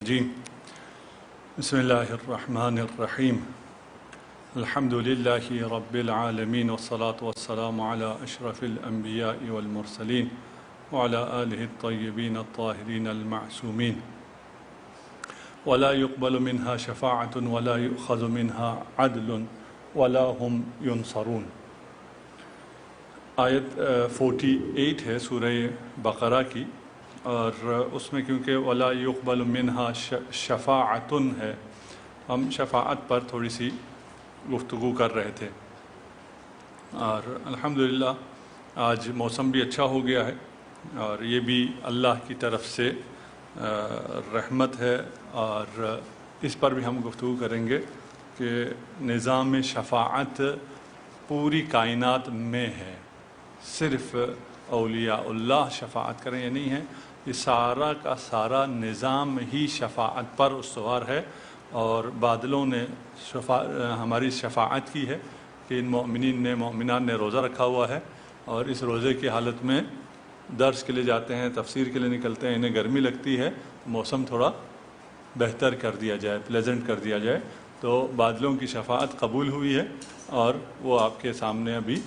جی بسم اللہ الرحمن الرحیم الحمد للہ رب العالمین والصلاة والسلام علی اشرف الانبیاء والمرسلین وعلی آلہ الطیبین الطاہرین المعصومین ولا يقبل منها شفاعة ولا يؤخذ منها عدل ولا هم ينصرون۔ آیت 48 ہے سورہ بقرہ کی، اور اس میں کیونکہ ولا يقبل منها شفاعة ہے، ہم شفاعت پر تھوڑی سی گفتگو کر رہے تھے، اور الحمدللہ آج موسم بھی اچھا ہو گیا ہے، اور یہ بھی اللہ کی طرف سے رحمت ہے، اور اس پر بھی ہم گفتگو کریں گے کہ نظام شفاعت پوری کائنات میں ہے، صرف اولیاء اللہ شفاعت کریں یا نہیں ہے، یہ سارا کا سارا نظام ہی شفاعت پر استوار ہے، اور بادلوں نے ہماری شفاعت کی ہے کہ ان مومنین نے مومنان نے روزہ رکھا ہوا ہے، اور اس روزے کی حالت میں درس کے لیے جاتے ہیں، تفسیر کے لیے نکلتے ہیں، انہیں گرمی لگتی ہے، موسم تھوڑا بہتر کر دیا جائے، پلیزنٹ کر دیا جائے، تو بادلوں کی شفاعت قبول ہوئی ہے، اور وہ آپ کے سامنے ابھی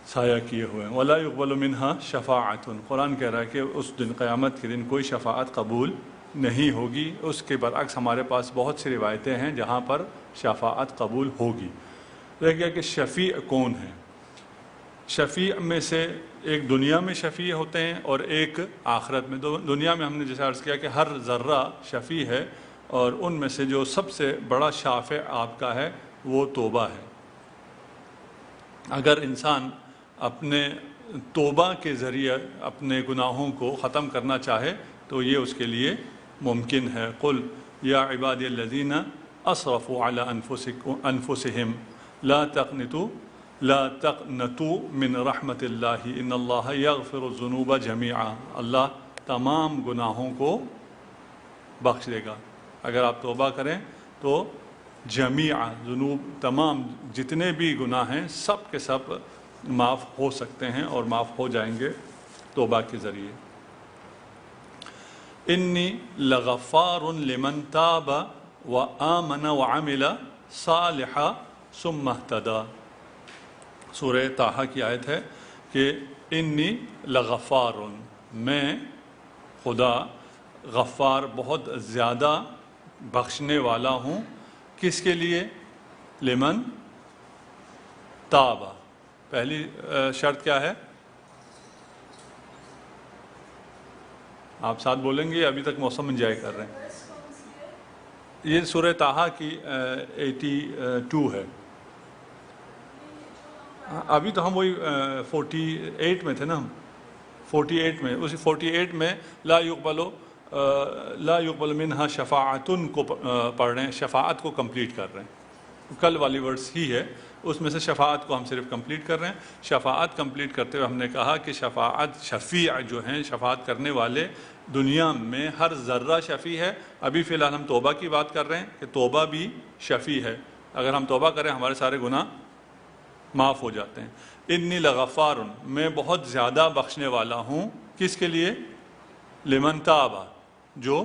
سایہ کیے ہوئے ہیں۔ وَلَا يُقْبَلُ مِنْهَا شَفَاعَةٌ، قرآن کہہ رہا ہے کہ اس دن قیامت کے دن کوئی شفاعت قبول نہیں ہوگی۔ اس کے برعکس ہمارے پاس بہت سی روایتیں ہیں جہاں پر شفاعت قبول ہوگی۔ رہ گیا کہ شفیع کون ہے؟ شفیع میں سے ایک دنیا میں شفیع ہوتے ہیں اور ایک آخرت میں۔ دنیا میں ہم نے جیسے عرض کیا کہ ہر ذرہ شفیع ہے، اور ان میں سے جو سب سے بڑا شافع آپ کا ہے وہ توبہ ہے۔ اگر انسان اپنے توبہ کے ذریعے اپنے گناہوں کو ختم کرنا چاہے تو یہ اس کے لیے ممکن ہے۔ قل یا عبادی الذین اسرفوا علی انفسہم لا تقنطوا من رحمت اللہ ان اللہ یغفر الذنوب جميعا، اللہ تمام گناہوں کو بخش دے گا اگر آپ توبہ کریں تو جميعا، ذنوب تمام جتنے بھی گناہ ہیں سب کے سب معاف ہو سکتے ہیں اور معاف ہو جائیں گے توبہ کے ذریعے۔ انی لغفار لمن تاب وآمن وعمل صالحا ثم اہتدی، سورہ طٰہٰ کی آیت ہے کہ انی لغفار، میں خدا غفار بہت زیادہ بخشنے والا ہوں۔ کس کے لیے؟ لمن تاب، پہلی شرط کیا ہے؟ آپ ساتھ بولیں گے، ابھی تک موسم انجوائے کر رہے ہیں؟ یہ سورہ طٰہٰ کی 82 ہے۔ ابھی تو ہم وہی 48 میں تھے نا، ہم 48 میں، اسی 48 میں لا يقبل منها شفاعتن کو پڑھ رہے ہیں، شفاعت کو کمپلیٹ کر رہے ہیں، کل والی ورڈز ہی ہے، اس میں سے شفاعت کو ہم صرف کمپلیٹ کر رہے ہیں۔ شفاعت کمپلیٹ کرتے ہوئے ہم نے کہا کہ شفاعت شفیع جو ہیں، شفاعت کرنے والے دنیا میں ہر ذرہ شفیع ہے۔ ابھی فی الحال ہم توبہ کی بات کر رہے ہیں کہ توبہ بھی شفیع ہے، اگر ہم توبہ کریں ہمارے سارے گناہ معاف ہو جاتے ہیں۔ انی لغفار، میں بہت زیادہ بخشنے والا ہوں، کس کے لیے؟ لمن تاب، جو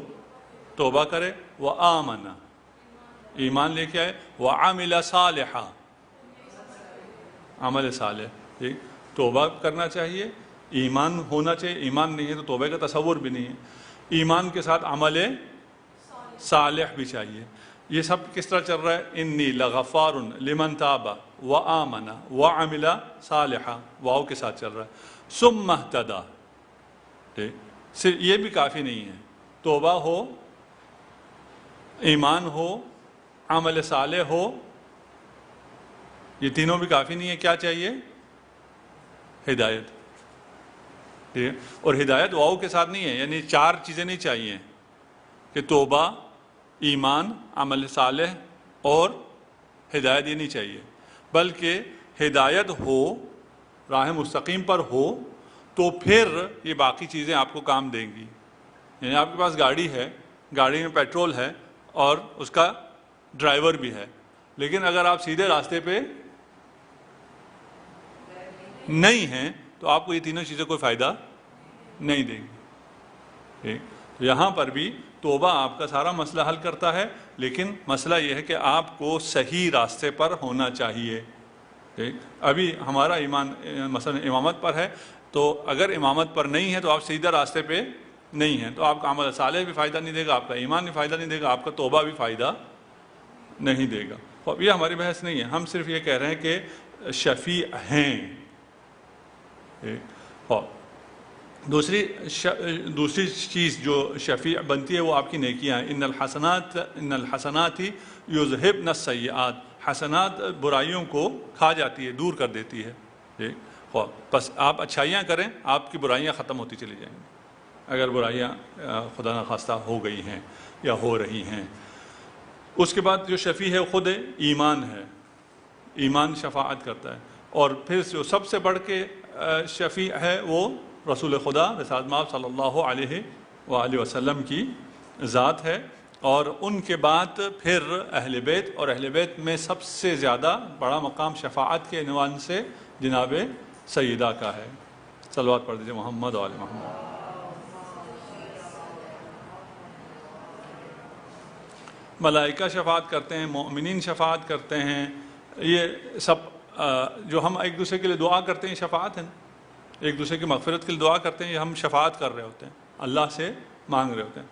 توبہ کرے، وآمن، ایمان لے کے آئے، وعمل صالحا، عمل صالح، ٹھیک، توبہ کرنا چاہیے، ایمان ہونا چاہیے، ایمان نہیں ہے تو توبہ کا تصور بھی نہیں ہے، ایمان کے ساتھ عمل صالح بھی چاہیے۔ یہ سب کس طرح چل رہا ہے؟ انی لغفار لمن تاب وآمن وعمل صالحا، واو کے ساتھ چل رہا ہے، ثم اہتدی، ٹھیک، صرف یہ بھی کافی نہیں ہے، توبہ ہو، ایمان ہو، عمل صالح ہو، یہ تینوں بھی کافی نہیں ہے، کیا چاہیے؟ ہدایت، ٹھیک ہے، اور ہدایت واؤ کے ساتھ نہیں ہے، یعنی چار چیزیں نہیں چاہیے کہ توبہ، ایمان، عمل صالح اور ہدایت، یہ نہیں چاہیے، بلکہ ہدایت ہو، راہ مستقیم پر ہو تو پھر یہ باقی چیزیں آپ کو کام دیں گی۔ یعنی آپ کے پاس گاڑی ہے، گاڑی میں پیٹرول ہے اور اس کا ڈرائیور بھی ہے، لیکن اگر آپ سیدھے راستے پہ نہیں ہیں تو آپ کو یہ تینوں چیزیں کوئی فائدہ نہیں دیں گی۔ تو یہاں پر بھی توبہ آپ کا سارا مسئلہ حل کرتا ہے، لیکن مسئلہ یہ ہے کہ آپ کو صحیح راستے پر ہونا چاہیے. ابھی ہمارا ایمان مثلا امامت پر ہے، تو اگر امامت پر نہیں ہے تو آپ سیدھا راستے پہ نہیں ہیں، تو آپ کا عمل صالح بھی فائدہ نہیں دے گا، آپ کا ایمان بھی فائدہ نہیں دے گا، آپ کا توبہ بھی فائدہ نہیں دے گا. اب یہ ہماری بحث نہیں ہے، ہم صرف یہ کہہ رہے ہیں کہ شفیع ہیں. اور دوسری چیز جو شفیع بنتی ہے وہ آپ کی نیکیاں ہیں. ان الحسنات یذہبن السیئات، حسنات برائیوں کو کھا جاتی ہے، دور کر دیتی ہے. بس آپ اچھائیاں کریں، آپ کی برائیاں ختم ہوتی چلی جائیں گی، اگر برائیاں خدا نخواستہ ہو گئی ہیں یا ہو رہی ہیں. اس کے بعد جو شفیع ہے خود ایمان ہے، ایمان شفاعت کرتا ہے. اور پھر جو سب سے بڑھ کے شفیع ہے وہ رسول خدا رسالت مآب صلی اللہ علیہ وآلہ وسلم کی ذات ہے. اور ان کے بعد پھر اہل بیت، اور اہل بیت میں سب سے زیادہ بڑا مقام شفاعت کے عنوان سے جناب سیدہ کا ہے. صلوات پڑھ دیجیے محمد و آل محمد. ملائکہ شفاعت کرتے ہیں، مومنین شفاعت کرتے ہیں. یہ سب جو ہم ایک دوسرے کے لیے دعا کرتے ہیں شفاعت ہے نا، ایک دوسرے کی مغفرت کے لیے دعا کرتے ہیں، یہ ہم شفاعت کر رہے ہوتے ہیں، اللہ سے مانگ رہے ہوتے ہیں.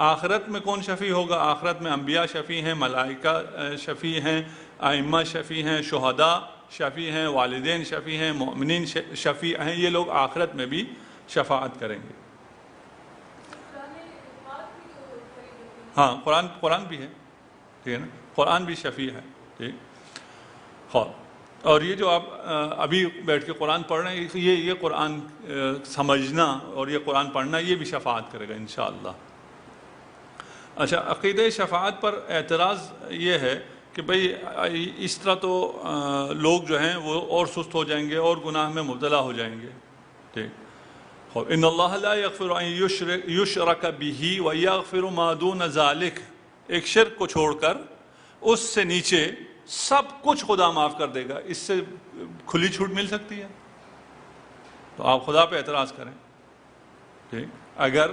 آخرت میں کون شفیع ہوگا؟ آخرت میں انبیاء شفیع ہیں، ملائکہ شفیع ہیں، ائمہ شفیع ہیں، شہداء شفیع ہیں، والدین شفیع ہیں، مومنین شفیع ہیں. یہ لوگ آخرت میں بھی شفاعت کریں گے. ہاں قرآن بھی ہے، ٹھیک ہے نا، قرآن بھی شفیع ہے. ٹھیک. اور یہ جو آپ ابھی بیٹھ کے قرآن پڑھ رہے ہیں، یہ قرآن سمجھنا اور یہ قرآن پڑھنا یہ بھی شفاعت کرے گا انشاءاللہ. اچھا، عقیدہ شفاعت پر اعتراض یہ ہے کہ بھئی اس طرح تو لوگ جو ہیں وہ اور سست ہو جائیں گے اور گناہ میں مبتلا ہو جائیں گے. ٹھیک. ان اللہ لا یغفر ان یشرک بہ ویغفر ما دون ذلک، ایک شرک کو چھوڑ کر اس سے نیچے سب کچھ خدا معاف کر دے گا. اس سے کھلی چھوٹ مل سکتی ہے؟ تو آپ خدا پہ اعتراض کریں. ٹھیک. اگر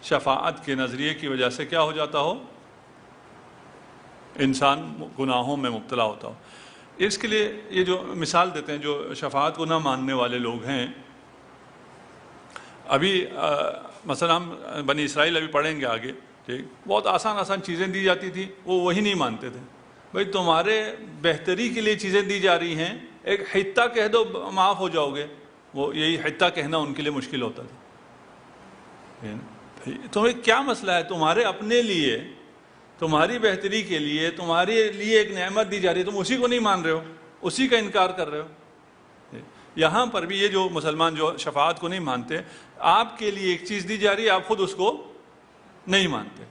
شفاعت کے نظریے کی وجہ سے کیا ہو جاتا ہو، انسان گناہوں میں مبتلا ہوتا ہو. اس کے لیے یہ جو مثال دیتے ہیں جو شفاعت کو نہ ماننے والے لوگ ہیں، ابھی مثلا ہم بنی اسرائیل ابھی پڑھیں گے آگے. ٹھیک. بہت آسان چیزیں دی جاتی تھی، وہ وہی نہیں مانتے تھے. بھئی تمہارے بہتری کے لیے چیزیں دی جا رہی ہیں، ایک حتہ کہہ دو معاف ہو جاؤ گے. وہ یہی حتہ کہنا ان کے لیے مشکل ہوتا تھا. تمہیں کیا مسئلہ ہے؟ تمہارے اپنے لیے، تمہاری بہتری کے لیے، تمہارے لیے ایک نعمت دی جا رہی ہے، تم اسی کو نہیں مان رہے ہو، اسی کا انکار کر رہے ہو. یہاں پر بھی یہ جو مسلمان جو شفاعت کو نہیں مانتے، آپ کے لیے ایک چیز دی جا رہی ہے، آپ خود اس کو نہیں مانتے.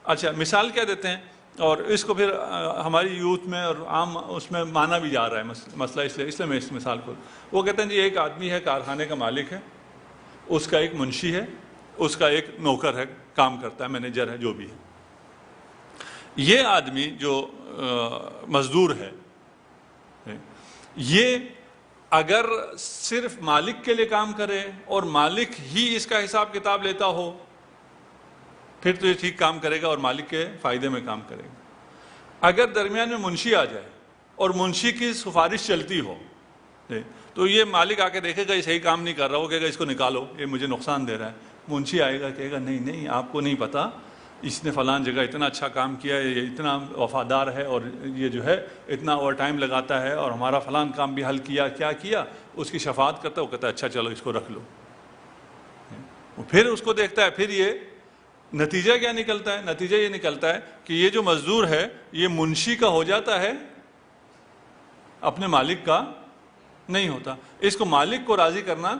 اچھا، مثال کیا دیتے ہیں، اور اس کو پھر ہماری یوتھ میں اور عام اس میں مانا بھی جا رہا ہے مسئلہ. اس لیے میں اس مثال کو، وہ کہتے ہیں جی ایک آدمی ہے، کارخانے کا مالک ہے، اس کا ایک منشی ہے، اس کا ایک نوکر ہے، کام کرتا ہے، مینیجر ہے، جو بھی ہے. یہ آدمی جو مزدور ہے، یہ اگر صرف مالک کے لیے کام کرے اور مالک ہی اس کا حساب کتاب لیتا ہو، پھر تو یہ ٹھیک کام کرے گا اور مالک کے فائدے میں کام کرے گا. اگر درمیان میں منشی آ جائے اور منشی کی سفارش چلتی ہو، تو یہ مالک آ کے دیکھے گا یہ صحیح کام نہیں کر رہا، وہ کہے گا اس کو نکالو، یہ مجھے نقصان دے رہا ہے. منشی آئے گا، کہے گا نہیں آپ کو نہیں پتا، اس نے فلان جگہ اتنا اچھا کام کیا ہے، یہ اتنا وفادار ہے، اور یہ جو ہے اتنا اوور ٹائم لگاتا ہے، اور ہمارا فلان کام بھی حل کیا، کیا کیا، اس کی شفاعت کرتا ہے. وہ کہتا ہے اچھا چلو اس کو رکھ لو. پھر اس کو دیکھتا ہے، پھر یہ نتیجہ کیا نکلتا ہے؟ نتیجہ یہ نکلتا ہے کہ یہ جو مزدور ہے یہ منشی کا ہو جاتا ہے، اپنے مالک کا نہیں ہوتا. اس کو مالک کو راضی کرنا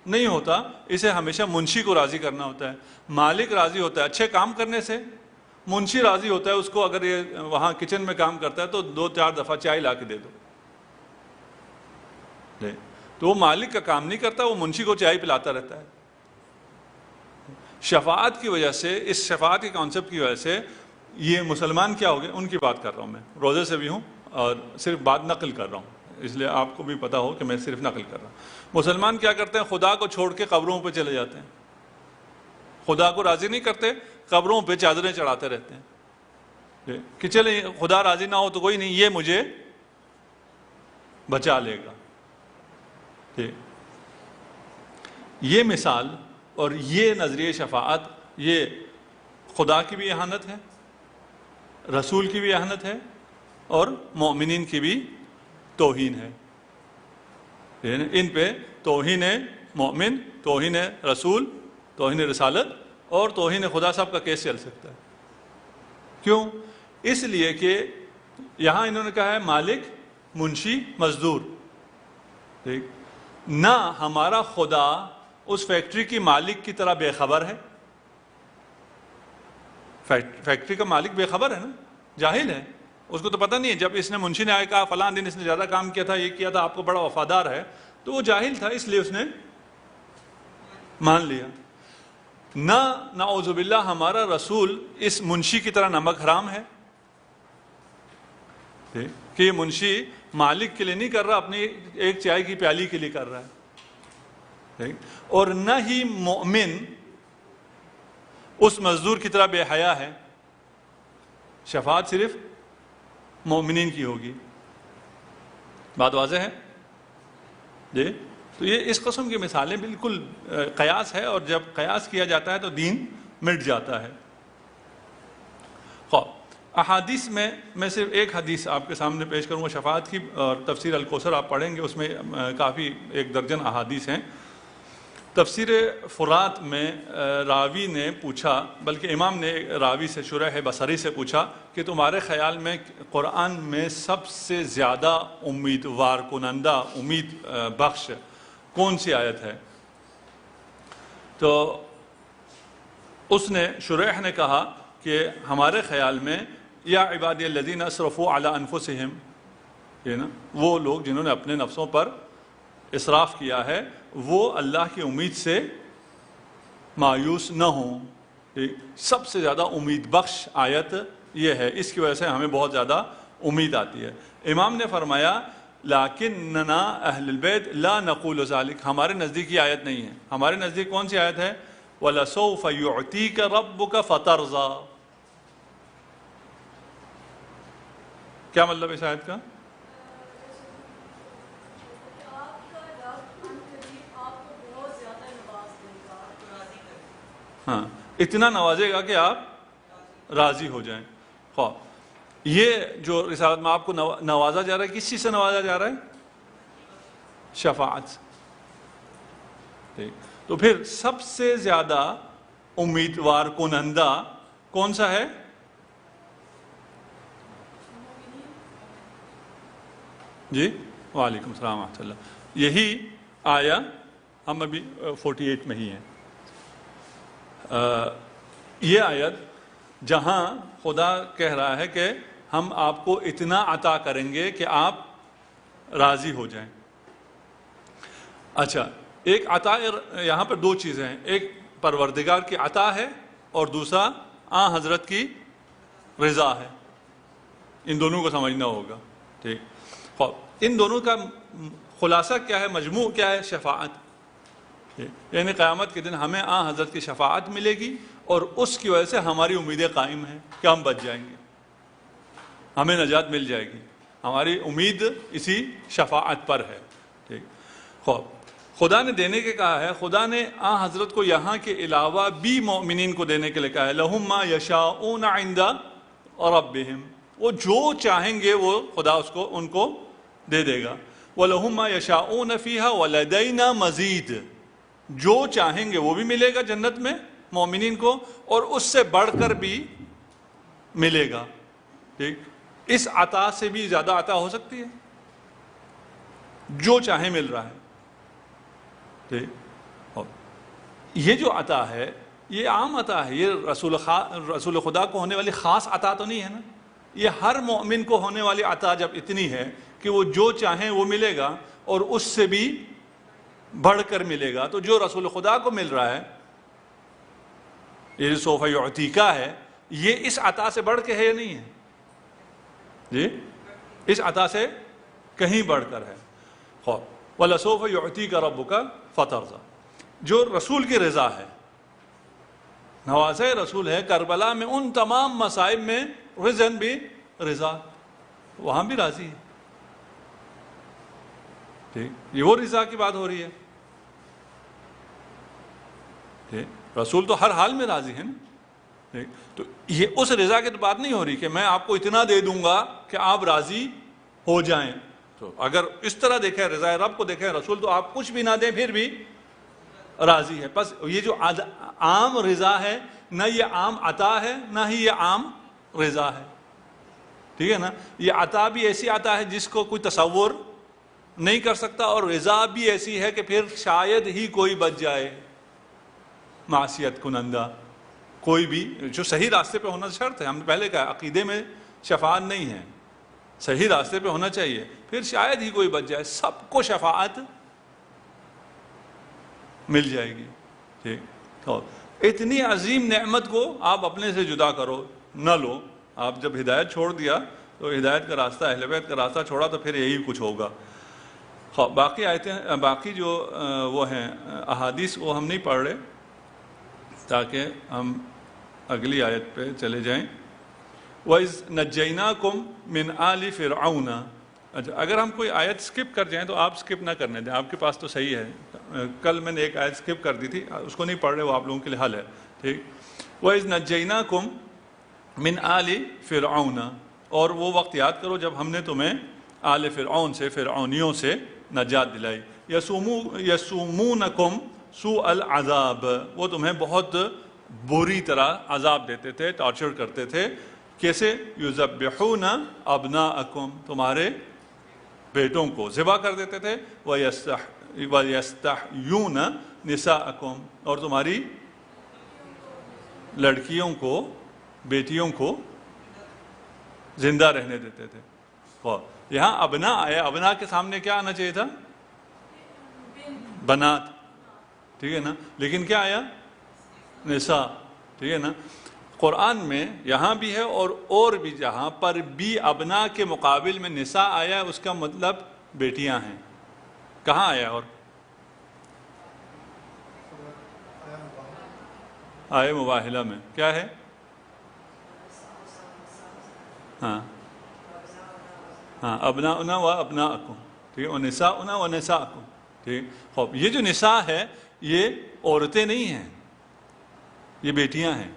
نہیں ہوتا، اسے ہمیشہ منشی کو راضی کرنا ہوتا ہے. مالک راضی ہوتا ہے اچھے کام کرنے سے، منشی راضی ہوتا ہے اس کو اگر یہ وہاں کچن میں کام کرتا ہے تو 2-4 دفعہ چائے لا کے دے دو. تو وہ مالک کا کام نہیں کرتا، وہ منشی کو چائے پلاتا رہتا ہے. شفاعت کی وجہ سے، اس شفاعت کے کانسیپٹ کی وجہ سے یہ مسلمان کیا ہو گئے، ان کی بات کر رہا ہوں میں، روزے سے بھی ہوں اور صرف بات نقل کر رہا ہوں، اس لیے آپ کو بھی پتا ہو کہ میں صرف نقل کر رہا ہوں. مسلمان کیا کرتے ہیں؟ خدا کو چھوڑ کے قبروں پہ چلے جاتے ہیں، خدا کو راضی نہیں کرتے، قبروں پہ چادریں چڑھاتے رہتے ہیں کہ چلیں خدا راضی نہ ہو تو کوئی نہیں، یہ مجھے بچا لے گا۔ یہ مثال اور یہ نظریہ شفاعت، یہ خدا کی بھی اہانت ہے، رسول کی بھی اہانت ہے، اور مومنین کی بھی توہین ہے۔ ان پہ توہین مومن، توہین رسول، توہین رسالت اور توہین خدا صاحب کا کیس چل سکتا ہے؟ کیوں؟ اس لیے کہ یہاں انہوں نے کہا ہے مالک، منشی، مزدور۔ نہ ہمارا خدا اس فیکٹری کی مالک کی طرح بے خبر ہے، فیکٹری کا مالک بے خبر ہے نا، جاہل ہے، اس کو تو پتہ نہیں ہے۔ جب اس نے منشی نے آئے کہا فلاں دن اس نے زیادہ کام کیا تھا، یہ کیا تھا، آپ کو بڑا وفادار ہے، تو وہ جاہل تھا، اس لیے اس نے مان لیا۔ نہ نعوذ باللہ ہمارا رسول اس منشی کی طرح نمک حرام ہے کہ یہ منشی مالک کے لیے نہیں کر رہا، اپنی ایک چائے کی پیالی کے لیے کر رہا ہے۔ اور نہ ہی مومن اس مزدور کی طرح بے حیا ہے۔ شفاعت صرف مومنین کی ہوگی۔ بات واضح ہے جی؟ تو یہ اس قسم کی مثالیں بالکل قیاس ہے، اور جب قیاس کیا جاتا ہے تو دین مٹ جاتا ہے۔ احادیث میں صرف ایک حدیث آپ کے سامنے پیش کروں گا شفاعت کی، اور تفسیر الکوثر آپ پڑھیں گے، اس میں کافی 1 درجن احادیث ہیں۔ تفسیر فرات میں راوی نے پوچھا، بلکہ امام نے راوی سے شریح بصری سے پوچھا کہ تمہارے خیال میں قرآن میں سب سے زیادہ امیدوار کنندہ، امید بخش کون سی آیت ہے؟ تو اس نے شریح نے کہا کہ ہمارے خیال میں یا عبادی الذین اسرفوا علی انفسہم، یہ نا وہ لوگ جنہوں نے اپنے نفسوں پر اسراف کیا ہے، وہ اللہ کی امید سے مایوس نہ ہوں۔ سب سے زیادہ امید بخش آیت یہ ہے، اس کی وجہ سے ہمیں بہت زیادہ امید آتی ہے۔ امام نے فرمایا لیکننا اہل البیت لا نقول ذلک، ہمارے نزدیک یہ آیت نہیں ہے۔ ہمارے نزدیک کون سی آیت ہے؟ وَلَسَوْفَ يُعْتِيكَ رَبُّكَ فَتَرْضَىٰ۔ کیا مطلب اس آیت کا؟ ہاں، اتنا نوازے گا کہ آپ راضی ہو جائیں۔ یہ جو رسالت میں آپ کو نوازا جا رہا ہے، کس چیز سے نوازا جا رہا ہے؟ شفاعت۔ تو پھر سب سے زیادہ امیدوار کنندہ کون سا ہے؟ جی وعلیکم السلام ورحمۃ اللہ۔ یہی آیا ہم ابھی 48 میں ہی ہیں۔ یہ آیت جہاں خدا کہہ رہا ہے کہ ہم آپ کو اتنا عطا کریں گے کہ آپ راضی ہو جائیں۔ اچھا، ایک عطا یہاں پر 2 چیزیں ہیں، ایک پروردگار کی عطا ہے اور دوسرا آن حضرت کی رضا ہے۔ ان دونوں کو سمجھنا ہوگا، ٹھیک؟ ان دونوں کا خلاصہ کیا ہے، مجموع کیا ہے؟ شفاعت۔ یعنی قیامت کے دن ہمیں آن حضرت کی شفاعت ملے گی، اور اس کی وجہ سے ہماری امیدیں قائم ہیں کہ ہم بچ جائیں گے، ہمیں نجات مل جائے گی۔ ہماری امید اسی شفاعت پر ہے، ٹھیک؟ خدا نے دینے کے کہا ہے، خدا نے آن حضرت کو یہاں کے علاوہ بھی مومنین کو دینے کے لیے کہا ہے، لَهُمْ مَا يَشَاءُونَ عِنْدَ رَبِّهِمْ، وہ جو چاہیں گے وہ خدا ان کو دے دے گا۔ وَلَهُمْ مَا يَشَاءُونَ فِيهَا وَلَدَيْنَا مَزِيدٌ، جو چاہیں گے وہ بھی ملے گا جنت میں مومنین کو، اور اس سے بڑھ کر بھی ملے گا، ٹھیک؟ اس عطا سے بھی زیادہ عطا ہو سکتی ہے، جو چاہیں مل رہا ہے، ٹھیک؟ یہ جو عطا ہے یہ عام عطا ہے، یہ رسول خدا کو ہونے والی خاص عطا تو نہیں ہے نا۔ یہ ہر مومن کو ہونے والی عطا جب اتنی ہے کہ وہ جو چاہیں وہ ملے گا، اور اس سے بھی بڑھ کر ملے گا، تو جو رسول خدا کو مل رہا ہے، یہ سوف یعطیکا ہے، یہ اس عطا سے بڑھ کے ہے یا نہیں ہے؟ جی اس عطا سے کہیں بڑھ کر ہے۔ وَلَسَوْفَ يُعْتِيكَ رَبُّكَ فَتَرْضَىٰ، جو رسول کی رضا ہے، نوازۂ رسول ہے کربلا میں ان تمام مصائب میں رضن بھی رضا، وہاں بھی راضی ہے. ٹھیک، یہ وہ رضا کی بات ہو رہی ہے. ٹھیک، رسول تو ہر حال میں راضی ہے نا. ٹھیک، تو یہ اس رضا کی بات نہیں ہو رہی کہ میں آپ کو اتنا دے دوں گا کہ آپ راضی ہو جائیں. تو اگر اس طرح دیکھیں رضا رب کو دیکھیں، رسول تو آپ کچھ بھی نہ دیں پھر بھی راضی ہے. بس یہ جو عام رضا ہے، نہ یہ عام عطا ہے نہ ہی یہ عام رضا ہے. ٹھیک ہے نا. یہ عطا بھی ایسی عطا ہے جس کو کوئی تصور نہیں کر سکتا، اور رضا بھی ایسی ہے کہ پھر شاید ہی کوئی بچ جائے معصیت کنندہ. کوئی بھی جو صحیح راستے پہ ہونا شرط ہے. ہم نے پہلے کہا عقیدے میں شفاعت نہیں ہے، صحیح راستے پہ ہونا چاہیے، پھر شاید ہی کوئی بچ جائے. سب کو شفاعت مل جائے گی. ٹھیک، اور اتنی عظیم نعمت کو آپ اپنے سے جدا کرو نہ لو. آپ جب ہدایت چھوڑ دیا تو ہدایت کا راستہ، اہل بیت کا راستہ چھوڑا تو پھر یہی کچھ ہوگا. باقی آیتیں، باقی جو وہ ہیں احادیث وہ ہم نہیں پڑھ رہے تاکہ ہم اگلی آیت پہ چلے جائیں. وَإِذْ نَجَّيْنَاكُمْ مِنْ آلِ فِرْعَوْنَ. اچھا، اگر ہم کوئی آیت سکپ کر جائیں تو آپ سکپ نہ کرنے دیں، آپ کے پاس تو صحیح ہے. کل میں نے ایک آیت سکپ کر دی تھی، اس کو نہیں پڑھ رہے، وہ آپ لوگوں کے لیے حل ہے. ٹھیک. وَإِذْ نَجَّيْنَاكُمْ مِنْ آلِ فِرْعَوْنَ. اور وہ وقت یاد کرو جب ہم نے تمہیں آل فرعون سے، فرعونیوں سے نجات دلائی. یسومونکم سوء العذاب. وہ تمہیں بہت بری طرح عذاب دیتے تھے، ٹارچر کرتے تھے. کیسے؟ یذبحون ابناءکم. تمہارے بیٹوں کو ذبح کر دیتے تھے. وَيَسْتَحْيُونَ نِسَاءَکم. اور تمہاری لڑکیوں کو، بیٹیوں کو زندہ رہنے دیتے تھے. یہاں ابنا آیا، ابنا کے سامنے کیا آنا چاہیے تھا؟ بنات. ٹھیک ہے نا. لیکن کیا آیا؟ نساء. ٹھیک ہے نا. قرآن میں یہاں بھی ہے اور بھی جہاں پر بھی ابنا کے مقابل میں نساء آیا، اس کا مطلب بیٹیاں ہیں. کہاں آیا؟ اور آئے مباہلہ میں کیا ہے؟ ہاں ہاں، ابناؤنا و ابناءکم. ٹھیک ہے. و نساؤنا و نساءکم. ٹھیک. خوب، یہ جو نساء ہے یہ عورتیں نہیں ہیں، یہ بیٹیاں ہیں.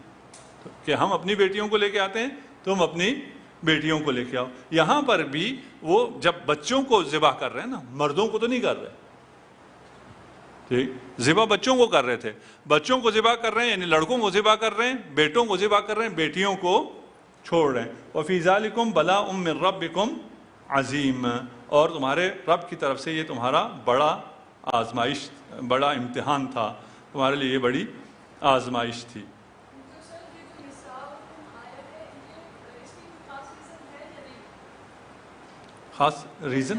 کہ ہم اپنی بیٹیوں کو لے کے آتے ہیں، تم اپنی بیٹیوں کو لے کے آؤ. یہاں پر بھی وہ جب بچوں کو ذبح کر رہے ہیں نا، مردوں کو تو نہیں کر رہے. ٹھیک. ذبح بچوں کو کر رہے تھے، بچوں کو ذبح کر رہے ہیں، یعنی لڑکوں کو ذبح کر رہے ہیں، بیٹوں کو ذبح کر رہے ہیں، بیٹیوں کو چھوڑ رہے ہیں. وَفِي ذَلِكُمْ بَلَاءٌ مِّن رَبِّكُمْ عظیم. اور تمہارے رب کی طرف سے یہ تمہارا بڑا آزمائش، بڑا امتحان تھا، تمہارے لیے یہ بڑی آزمائش تھی. خاص ریزن؟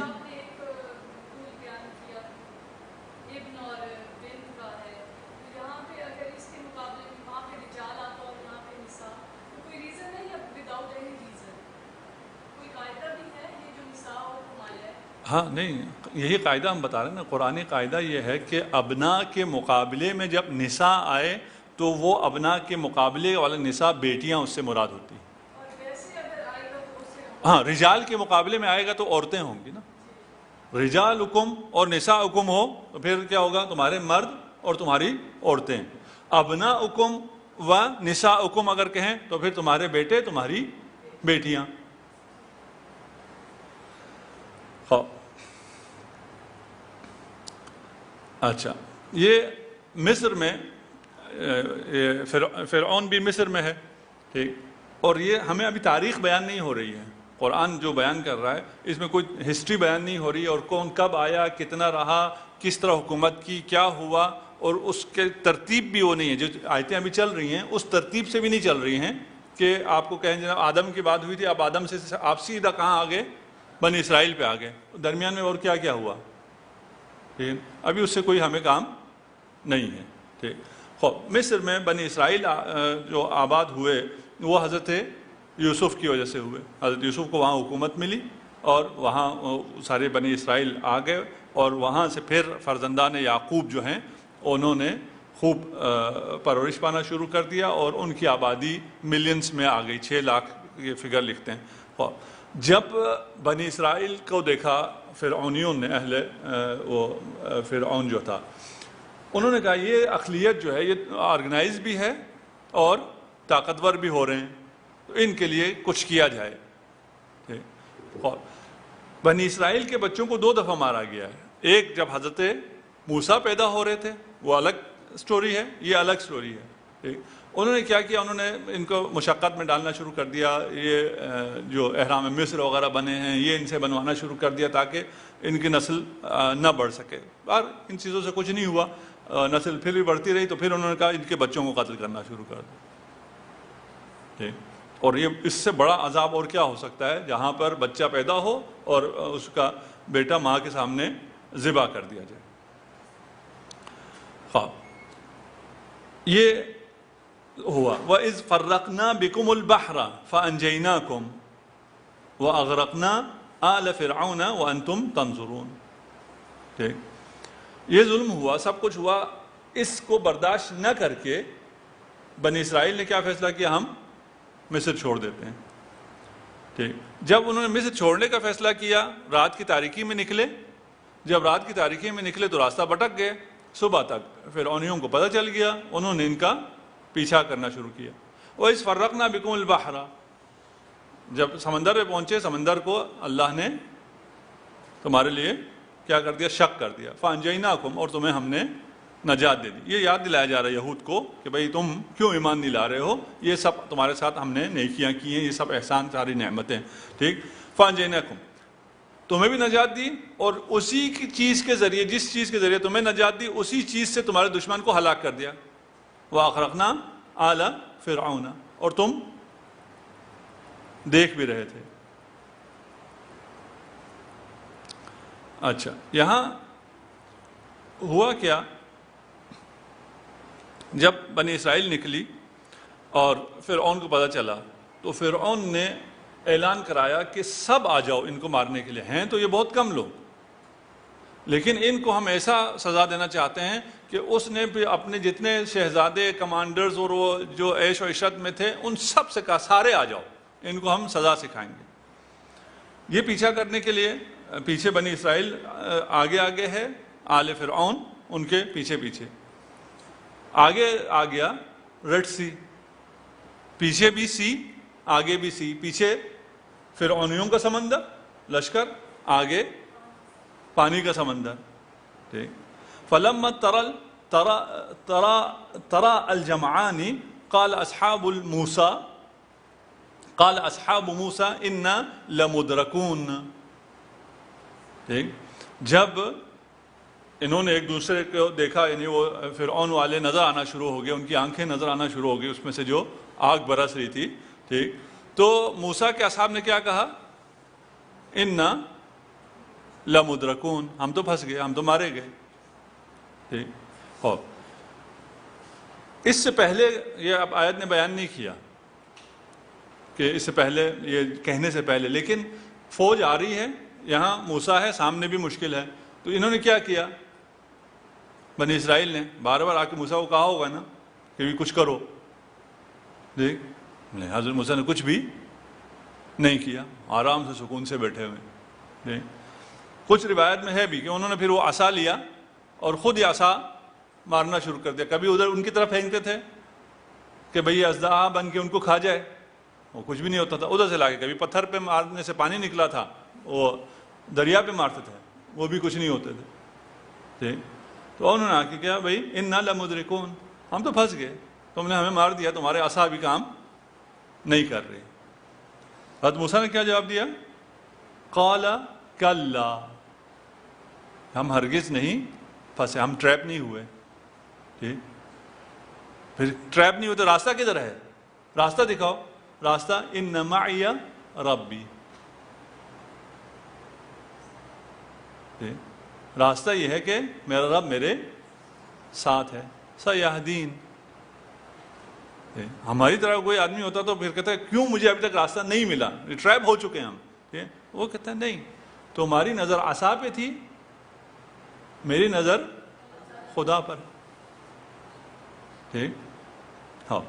ہاں نہیں، یہی قاعدہ ہم بتا رہے ہیں نا. قرآنی قاعدہ یہ ہے کہ ابنا کے مقابلے میں جب نساء آئے تو وہ ابنا کے مقابلے والا نساء بیٹیاں اس سے مراد ہوتی ہیں. ہاں، رجال کے مقابلے میں آئے گا تو عورتیں ہوں گی نا. رجالکم اور نساؤکم ہو تو پھر کیا ہوگا؟ تمہارے مرد اور تمہاری عورتیں. ابناؤکم و نساؤکم اگر کہیں تو پھر تمہارے بیٹے، تمہاری بیٹیاں. اچھا، یہ مصر میں فرعون بھی مصر میں ہے. ٹھیک. اور یہ ہمیں ابھی تاریخ بیان نہیں ہو رہی ہے. قرآن جو بیان کر رہا ہے اس میں کوئی ہسٹری بیان نہیں ہو رہی، اور کون کب آیا، کتنا رہا، کس طرح حکومت کی، کیا ہوا، اور اس کے ترتیب بھی وہ نہیں ہے. جو آیتیں ابھی چل رہی ہیں اس ترتیب سے بھی نہیں چل رہی ہیں کہ آپ کو کہیں جناب آدم کی بات ہوئی تھی، اب آدم سے آپ سیدھا کہاں آگے؟ بنی اسرائیل پہ آگے. درمیان میں اور کیا کیا ہوا؟ ابھی اس سے کوئی ہمیں کام نہیں ہے. ٹھیک. مصر میں بنی اسرائیل جو آباد ہوئے وہ حضرت یوسف کی وجہ سے ہوئے. حضرت یوسف کو وہاں حکومت ملی اور وہاں سارے بنی اسرائیل آ گئے، اور وہاں سے پھر فرزندان یعقوب جو ہیں انہوں نے خوب پرورش پانا شروع کر دیا اور ان کی آبادی ملینز میں آ گئی، 6 لاکھ یہ فگر لکھتے ہیں۔ جب بنی اسرائیل کو دیکھا فرعونیوں نے، فرعون جو تھا، انہوں نے کہا یہ اقلیت جو ہے یہ آرگنائز بھی ہے اور طاقتور بھی ہو رہے ہیں، تو ان کے لیے کچھ کیا جائے۔ بنی اسرائیل کے بچوں کو 2 دفعہ مارا گیا ہے، ایک جب حضرت موسیٰ پیدا ہو رہے تھے، وہ الگ سٹوری ہے، یہ الگ سٹوری ہے۔ انہوں نے کیا کیا، انہوں نے ان کو مشقت میں ڈالنا شروع کر دیا، یہ جو احرام مصر وغیرہ بنے ہیں یہ ان سے بنوانا شروع کر دیا تاکہ ان کی نسل نہ بڑھ سکے، اور ان چیزوں سے کچھ نہیں ہوا، نسل پھر بھی بڑھتی رہی، تو پھر انہوں نے کہا ان کے بچوں کو قتل کرنا شروع کر دیا۔ اور یہ اس سے بڑا عذاب اور کیا ہو سکتا ہے، جہاں پر بچہ پیدا ہو اور اس کا بیٹا ماں کے سامنے ذبح کر دیا جائے۔ یہ ہوا وَإِذْ فَرَّقْنَا بِكُمُ الْبَحْرَ فَأَنْجَيْنَاكُمْ وَأَغْرَقْنَا آلَ فِرْعَوْنَ وَأَنْتُمْ تَنْظُرُونَ۔ ٹھیک، یہ ظلم ہوا، سب کچھ ہوا، اس کو برداشت نہ کر کے بنی اسرائیل نے کیا فیصلہ کیا، ہم مصر چھوڑ دیتے ہیں۔ ٹھیک، جب انہوں نے مصر چھوڑنے کا فیصلہ کیا، رات کی تاریکی میں نکلے، جب رات کی تاریکی میں نکلے تو راستہ بھٹک گئے، صبح تک فرعونیوں کو پتہ چل گیا، انہوں نے ان کا پیچھا کرنا شروع کیا۔ وَإِذْ فَرَّقْنَا بِكُمُ الْبَحْرَ، جب سمندر پہ پہنچے، سمندر کو اللہ نے تمہارے لیے کیا کر دیا، شق کر دیا، فَأَنْجَيْنَاكُمْ، اور تمہیں ہم نے نجات دے دی۔ یہ یاد دلایا جا رہا ہے یہود کو کہ بھئی تم کیوں ایمان نہیں لا رہے ہو، یہ سب تمہارے ساتھ ہم نے نیکیاں کی ہیں، یہ سب احسان، ساری نعمتیں۔ ٹھیک، فَأَنْجَيْنَاكُمْ، تمہیں بھی نجات دی، اور اسی کی چیز کے ذریعے، جس چیز کے ذریعے تمہیں نجات دی، اسی چیز سے تمہارے دشمن کو ہلاک کر دیا۔ وَأَغْرَقْنَا آلَ فِرْعَوْنَ، اور تم دیکھ بھی رہے تھے۔ اچھا، یہاں ہوا کیا، جب بنی اسرائیل نکلی اور فرعون کو پتہ چلا، تو فرعون نے اعلان کرایا کہ سب آ جاؤ ان کو مارنے کے لیے، ہیں تو یہ بہت کم لوگ، لیکن ان کو ہم ایسا سزا دینا چاہتے ہیں کہ اس نے بھی اپنے جتنے شہزادے، کمانڈرز اور وہ جو عیش و عشرت میں تھے، ان سب سے کہا سارے آ جاؤ، ان کو ہم سزا سکھائیں گے۔ یہ پیچھا کرنے کے لیے پیچھے بنی اسرائیل آگے آگے ہے، آل فرعون ان کے پیچھے پیچھے، آگے آ گیا ریڈ سی، پیچھے بھی سی، آگے بھی سی، پیچھے فرعونیوں کا سمندر لشکر، آگے پانی کا سمندر۔ ٹھیک، فَلَمَّا تَرَى الْجَمْعَانِ قَالَ أَصْحَابُ مُوسَىٰ إِنَّا لَمُدْرَكُونَ۔ ٹھیک، جب انہوں نے ایک دوسرے کو دیکھا، یعنی وہ فرعون والے نظر آنا شروع ہو گئے، ان کی آنکھیں نظر آنا شروع ہو گئی، اس میں سے جو آگ برس رہی تھی۔ ٹھیک، تو موسیٰ کے اصحاب نے کیا کہا، اِنَّا لَمُدْرَكُونَ، ہم تو پھنس گئے، ہم تو مارے گئے۔ ٹھیک، اور اس سے پہلے یہ اب آیت نے بیان نہیں کیا کہ اس سے پہلے، یہ کہنے سے پہلے، لیکن فوج آ رہی ہے، یہاں موسیٰ ہے، سامنے بھی مشکل ہے، تو انہوں نے کیا کیا، بنی اسرائیل نے بار بار آ کے موسیٰ کو کہا ہوگا نا کہ بھی کچھ کرو۔ دیکھ، حضرت موسیٰ نے کچھ بھی نہیں کیا، آرام سے سکون سے بیٹھے ہوئے۔ دیکھ، کچھ روایت میں ہے بھی کہ انہوں نے پھر وہ عصا لیا اور خود ہی عصا مارنا شروع کر دیا، کبھی ادھر ان کی طرف پھینکتے تھے کہ بھئی اژدہا بن کے ان کو کھا جائے، وہ کچھ بھی نہیں ہوتا تھا، ادھر سے لا کے کبھی پتھر پہ مارنے سے پانی نکلا تھا، وہ دریا پہ مارتے تھے، وہ بھی کچھ نہیں ہوتے تھے۔ تو انہوں نے آ کے کیا، بھئی اِنَّا لَمُدْرِكُونَ، ہم تو پھنس گئے، تم نے ہمیں مار دیا، تمہارے عصا بھی کام نہیں کر رہے۔ حضرت موسیٰ نے کیا جواب دیا، قَالَ كَلَّا، ہم ہرگز نہیں پھنسے، ہم ٹریپ نہیں ہوئے۔ ٹھیک، پھر ٹریپ نہیں ہوئے تو راستہ کدھر ہے، راستہ دکھاؤ، راستہ اِنَّ مَعِيَ رَبِّي، راستہ یہ ہے کہ میرا رب میرے ساتھ ہے، سَيَهْدِينِ۔ ہماری طرح کوئی آدمی ہوتا تو پھر کہتا ہے کیوں مجھے ابھی تک راستہ نہیں ملا، ٹریپ ہو چکے ہیں ہم، وہ کہتا ہے نہیں، تمہاری نظر عصا پہ تھی، میری نظر خدا پر۔ ٹھیک. ہاں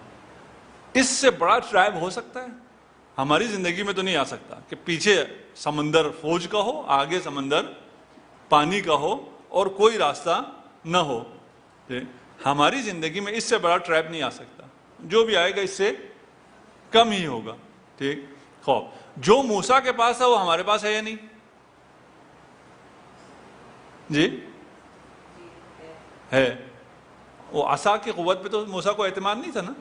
اس سے بڑا ٹرائب ہو سکتا ہے؟ ہماری زندگی میں تو نہیں آ سکتا کہ پیچھے سمندر فوج کا ہو، آگے سمندر پانی کا ہو اور کوئی راستہ نہ ہو. ہماری زندگی میں اس سے بڑا ٹرائب نہیں آ سکتا. جو بھی آئے گا اس سے کم ہی ہوگا. ٹھیک. خوب جو موسیٰ کے پاس ہے وہ ہمارے پاس ہے یا نہیں؟ جی ہے. وہ عصا کی قوت پہ تو موسیٰ کو اعتماد نہیں تھا نا.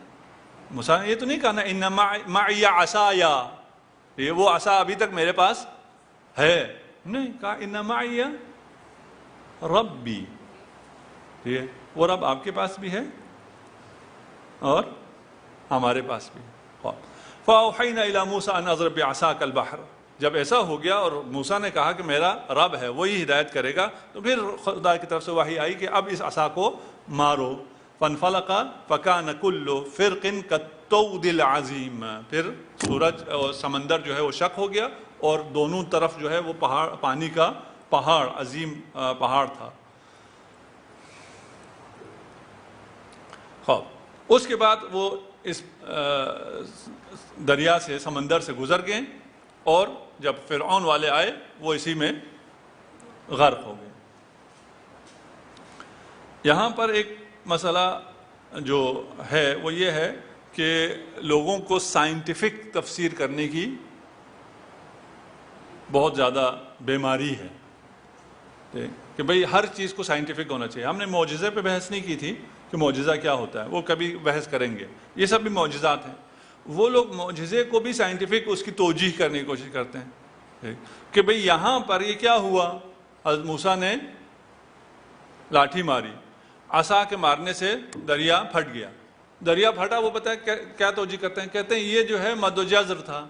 موسیٰ نے یہ تو نہیں کہا نا ان معی عصایا، یہ وہ عصا ابھی تک میرے پاس ہے. نہیں کہا ان معی ربی. ٹھیک ہے. وہ رب آپ کے پاس بھی ہے اور ہمارے پاس بھی. فَأَوْحَيْنَا إِلَى مُوسَىٰ أَنْ أَضْرِبْ بِعَصَاكَ الْبَحْرَ. جب ایسا ہو گیا اور موسیٰ نے کہا کہ میرا رب ہے وہی ہدایت کرے گا، تو پھر خدا کی طرف سے وحی آئی کہ اب اس عصا کو مارو. فَانْفَلَقَ فَكَانَ كُلُّ فِرْقٍ كَالطَّوْدِ الْعَظِيمِ. پھر سورج اور سمندر جو ہے وہ شق ہو گیا اور دونوں طرف جو ہے وہ پہاڑ، پانی کا پہاڑ، عظیم پہاڑ تھا. خوب اس کے بعد وہ اس دریا سے، سمندر سے گزر گئے اور جب فرعون والے آئے وہ اسی میں غرق ہو گئے. یہاں پر ایک مسئلہ جو ہے وہ یہ ہے کہ لوگوں کو سائنٹیفک تفسیر کرنے کی بہت زیادہ بیماری ہے کہ بھئی ہر چیز کو سائنٹیفک ہونا چاہیے. ہم نے معجزے پہ بحث نہیں کی تھی کہ معجزہ کیا ہوتا ہے، وہ کبھی بحث کریں گے. یہ سب بھی معجزات ہیں. وہ لوگ معجزے کو بھی سائنٹیفک اس کی توجیح کرنے کی کوشش کرتے ہیں کہ بھئی یہاں پر یہ کیا ہوا. حضرت موسیٰ نے لاٹھی ماری، عصا کے مارنے سے دریا پھٹ گیا. دریا پھٹا، وہ پتہ ہے کیا توجیح کرتے ہیں؟ کہتے ہیں یہ جو ہے مد و جزر تھا.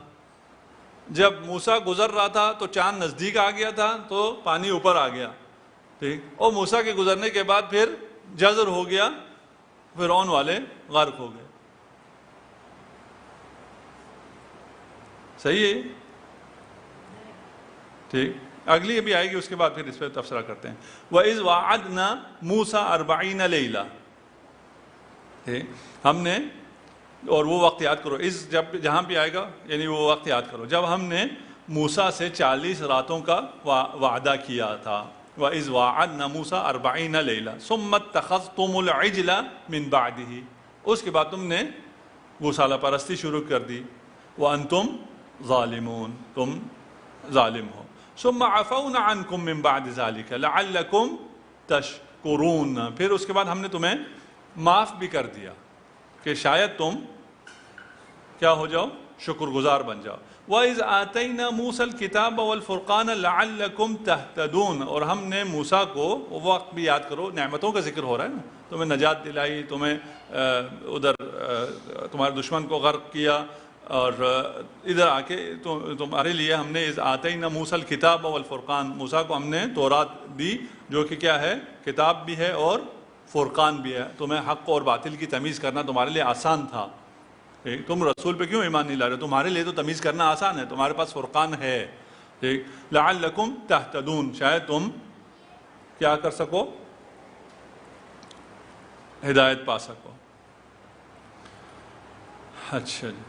جب موسیٰ گزر رہا تھا تو چاند نزدیک آ گیا تھا تو پانی اوپر آ گیا. ٹھیک. اور موسیٰ کے گزرنے کے بعد پھر جزر ہو گیا، فرعون والے غرق ہو گئے. صحیح ہے. ٹھیک. اگلی ابھی آئے گی، اس کے بعد پھر اس پہ تبصرہ کرتے ہیں. وَإِذْ وَعَدْنَا مُوسَىٰ 40 لَيْلَةً. ہم نے، اور وہ وقت یاد کرو، اس جب جہاں بھی آئے گا یعنی وہ وقت یاد کرو جب ہم نے موسیٰ سے 40 راتوں کا وعدہ کیا تھا. وَإِذْ وَعَدْنَا مُوسَىٰ 40 لَيْلَةً ثُمَّ اتَّخَذْتُمُ الْعِجْلَ مِن بَعْدِهِ. اس کے بعد تم نے گوسالہ پرستی شروع کر دی. وَأَنْتُمْ ظَالِمُونَ. تم ظالم ہو. ثُمَّ عَفَوْنَا عَنْكُمْ مِن بَعْدِ ذَلِكَ لَعَلَّكُمْ تَشْكُرُونَ. پھر اس کے بعد ہم نے تمہیں معاف بھی کر دیا کہ شاید تم کیا ہو جاؤ، شکر گزار بن جاؤ. وَإِذْ آتَيْنَا مُوسَى الْكِتَابَ وَالْفُرْقَانَ لَعَلَّكُمْ تَهْتَدُونَ. اور ہم نے موسیٰ کو، وہ وقت بھی یاد کرو، نعمتوں کا ذکر ہو رہا ہے نا، تمہیں نجات دلائی، تمہیں ادھر تمہارے دشمن کو غرق کیا، اور ادھر آ کے تمہارے لیے ہم نے اذ آتینا موسیٰ الکتاب والفرقان، موسیٰ کو ہم نے تورات دی جو کہ کیا ہے، کتاب بھی ہے اور فرقان بھی ہے. تمہیں حق اور باطل کی تمیز کرنا تمہارے لیے آسان تھا. تم رسول پہ کیوں ایمان نہیں لا رہے؟ تمہارے لیے تو تمیز کرنا آسان ہے، تمہارے پاس فرقان ہے. لعلکم تہتدون، شاید تم کیا کر سکو، ہدایت پا سکو. اچھا جی،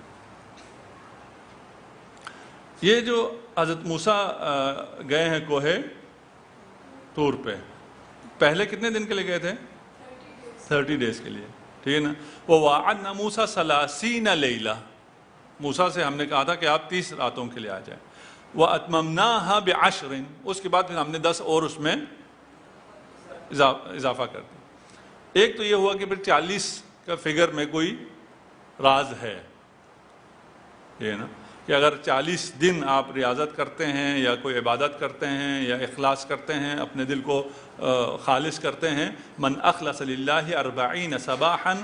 یہ جو حضرت موسیٰ گئے ہیں کوہ طور پہ، پہلے کتنے دن کے لیے گئے تھے؟ 30 ڈیز کے لیے. ٹھیک ہے نا. وَوَعَدْنَا مُوسَىٰ 30 لَيْلَةً. موسیٰ سے ہم نے کہا تھا کہ آپ 30 راتوں کے لیے آ جائیں. وَأَتْمَمْنَاهَا بِعَشْرٍ. اس کے بعد پھر ہم نے 10 اور اس میں اضافہ کر دیا. ایک تو یہ ہوا کہ پھر 40 کا فگر میں کوئی راز ہے، یہ نا کہ اگر 40 دن آپ ریاضت کرتے ہیں یا کوئی عبادت کرتے ہیں یا اخلاص کرتے ہیں، اپنے دل کو خالص کرتے ہیں، من اخلص للہ 40 صباحا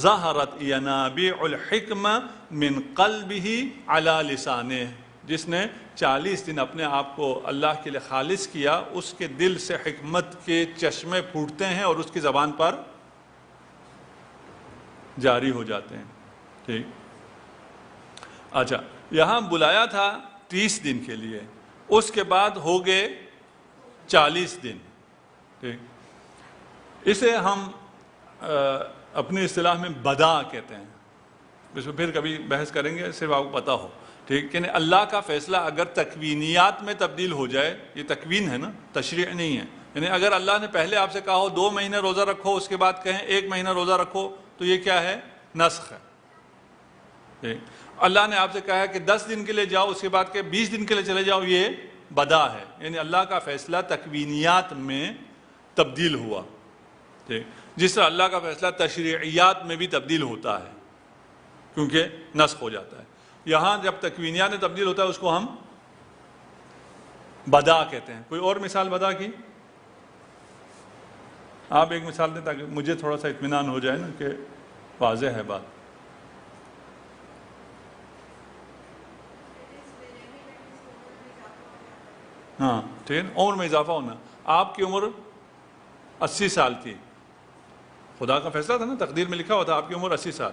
ظہرت ینابیع الحکم من قلبہ علی لسانہ. جس نے 40 دن اپنے آپ کو اللہ کے لیے خالص کیا، اس کے دل سے حکمت کے چشمے پھوٹتے ہیں اور اس کی زبان پر جاری ہو جاتے ہیں. ٹھیک. اچھا، یہاں بلایا تھا 30 دن کے لیے، اس کے بعد ہو گئے 40 دن. ٹھیک. اسے ہم اپنی اصطلاح میں بدا کہتے ہیں، اس میں پھر کبھی بحث کریں گے، صرف آپ کو پتہ ہو، ٹھیک، یعنی اللہ کا فیصلہ اگر تکوینیات میں تبدیل ہو جائے، یہ تکوین ہے نا، تشریع نہیں ہے، یعنی اگر اللہ نے پہلے آپ سے کہا ہو 2 مہینے روزہ رکھو، اس کے بعد کہیں 1 مہینہ روزہ رکھو، تو یہ کیا ہے؟ نسخ ہے۔ ٹھیک، اللہ نے آپ سے کہا ہے کہ 10 دن کے لیے جاؤ، اس کے بعد کہ 20 دن کے لیے چلے جاؤ، یہ بدا ہے، یعنی اللہ کا فیصلہ تکوینیات میں تبدیل ہوا۔ ٹھیک، جس طرح اللہ کا فیصلہ تشریعیات میں بھی تبدیل ہوتا ہے، کیونکہ نسخ ہو جاتا ہے۔ یہاں جب تکوینیات میں تبدیل ہوتا ہے اس کو ہم بدا کہتے ہیں۔ کوئی اور مثال بدا کی؟ آپ ایک مثال دیں تاکہ مجھے تھوڑا سا اطمینان ہو جائے نا کہ واضح ہے بات۔ ہاں ٹھیک ہے، عمر میں اضافہ ہونا۔ آپ کی عمر 80 سال تھی، خدا کا فیصلہ تھا نا، تقدیر میں لکھا ہوا تھا آپ کی عمر 80 سال،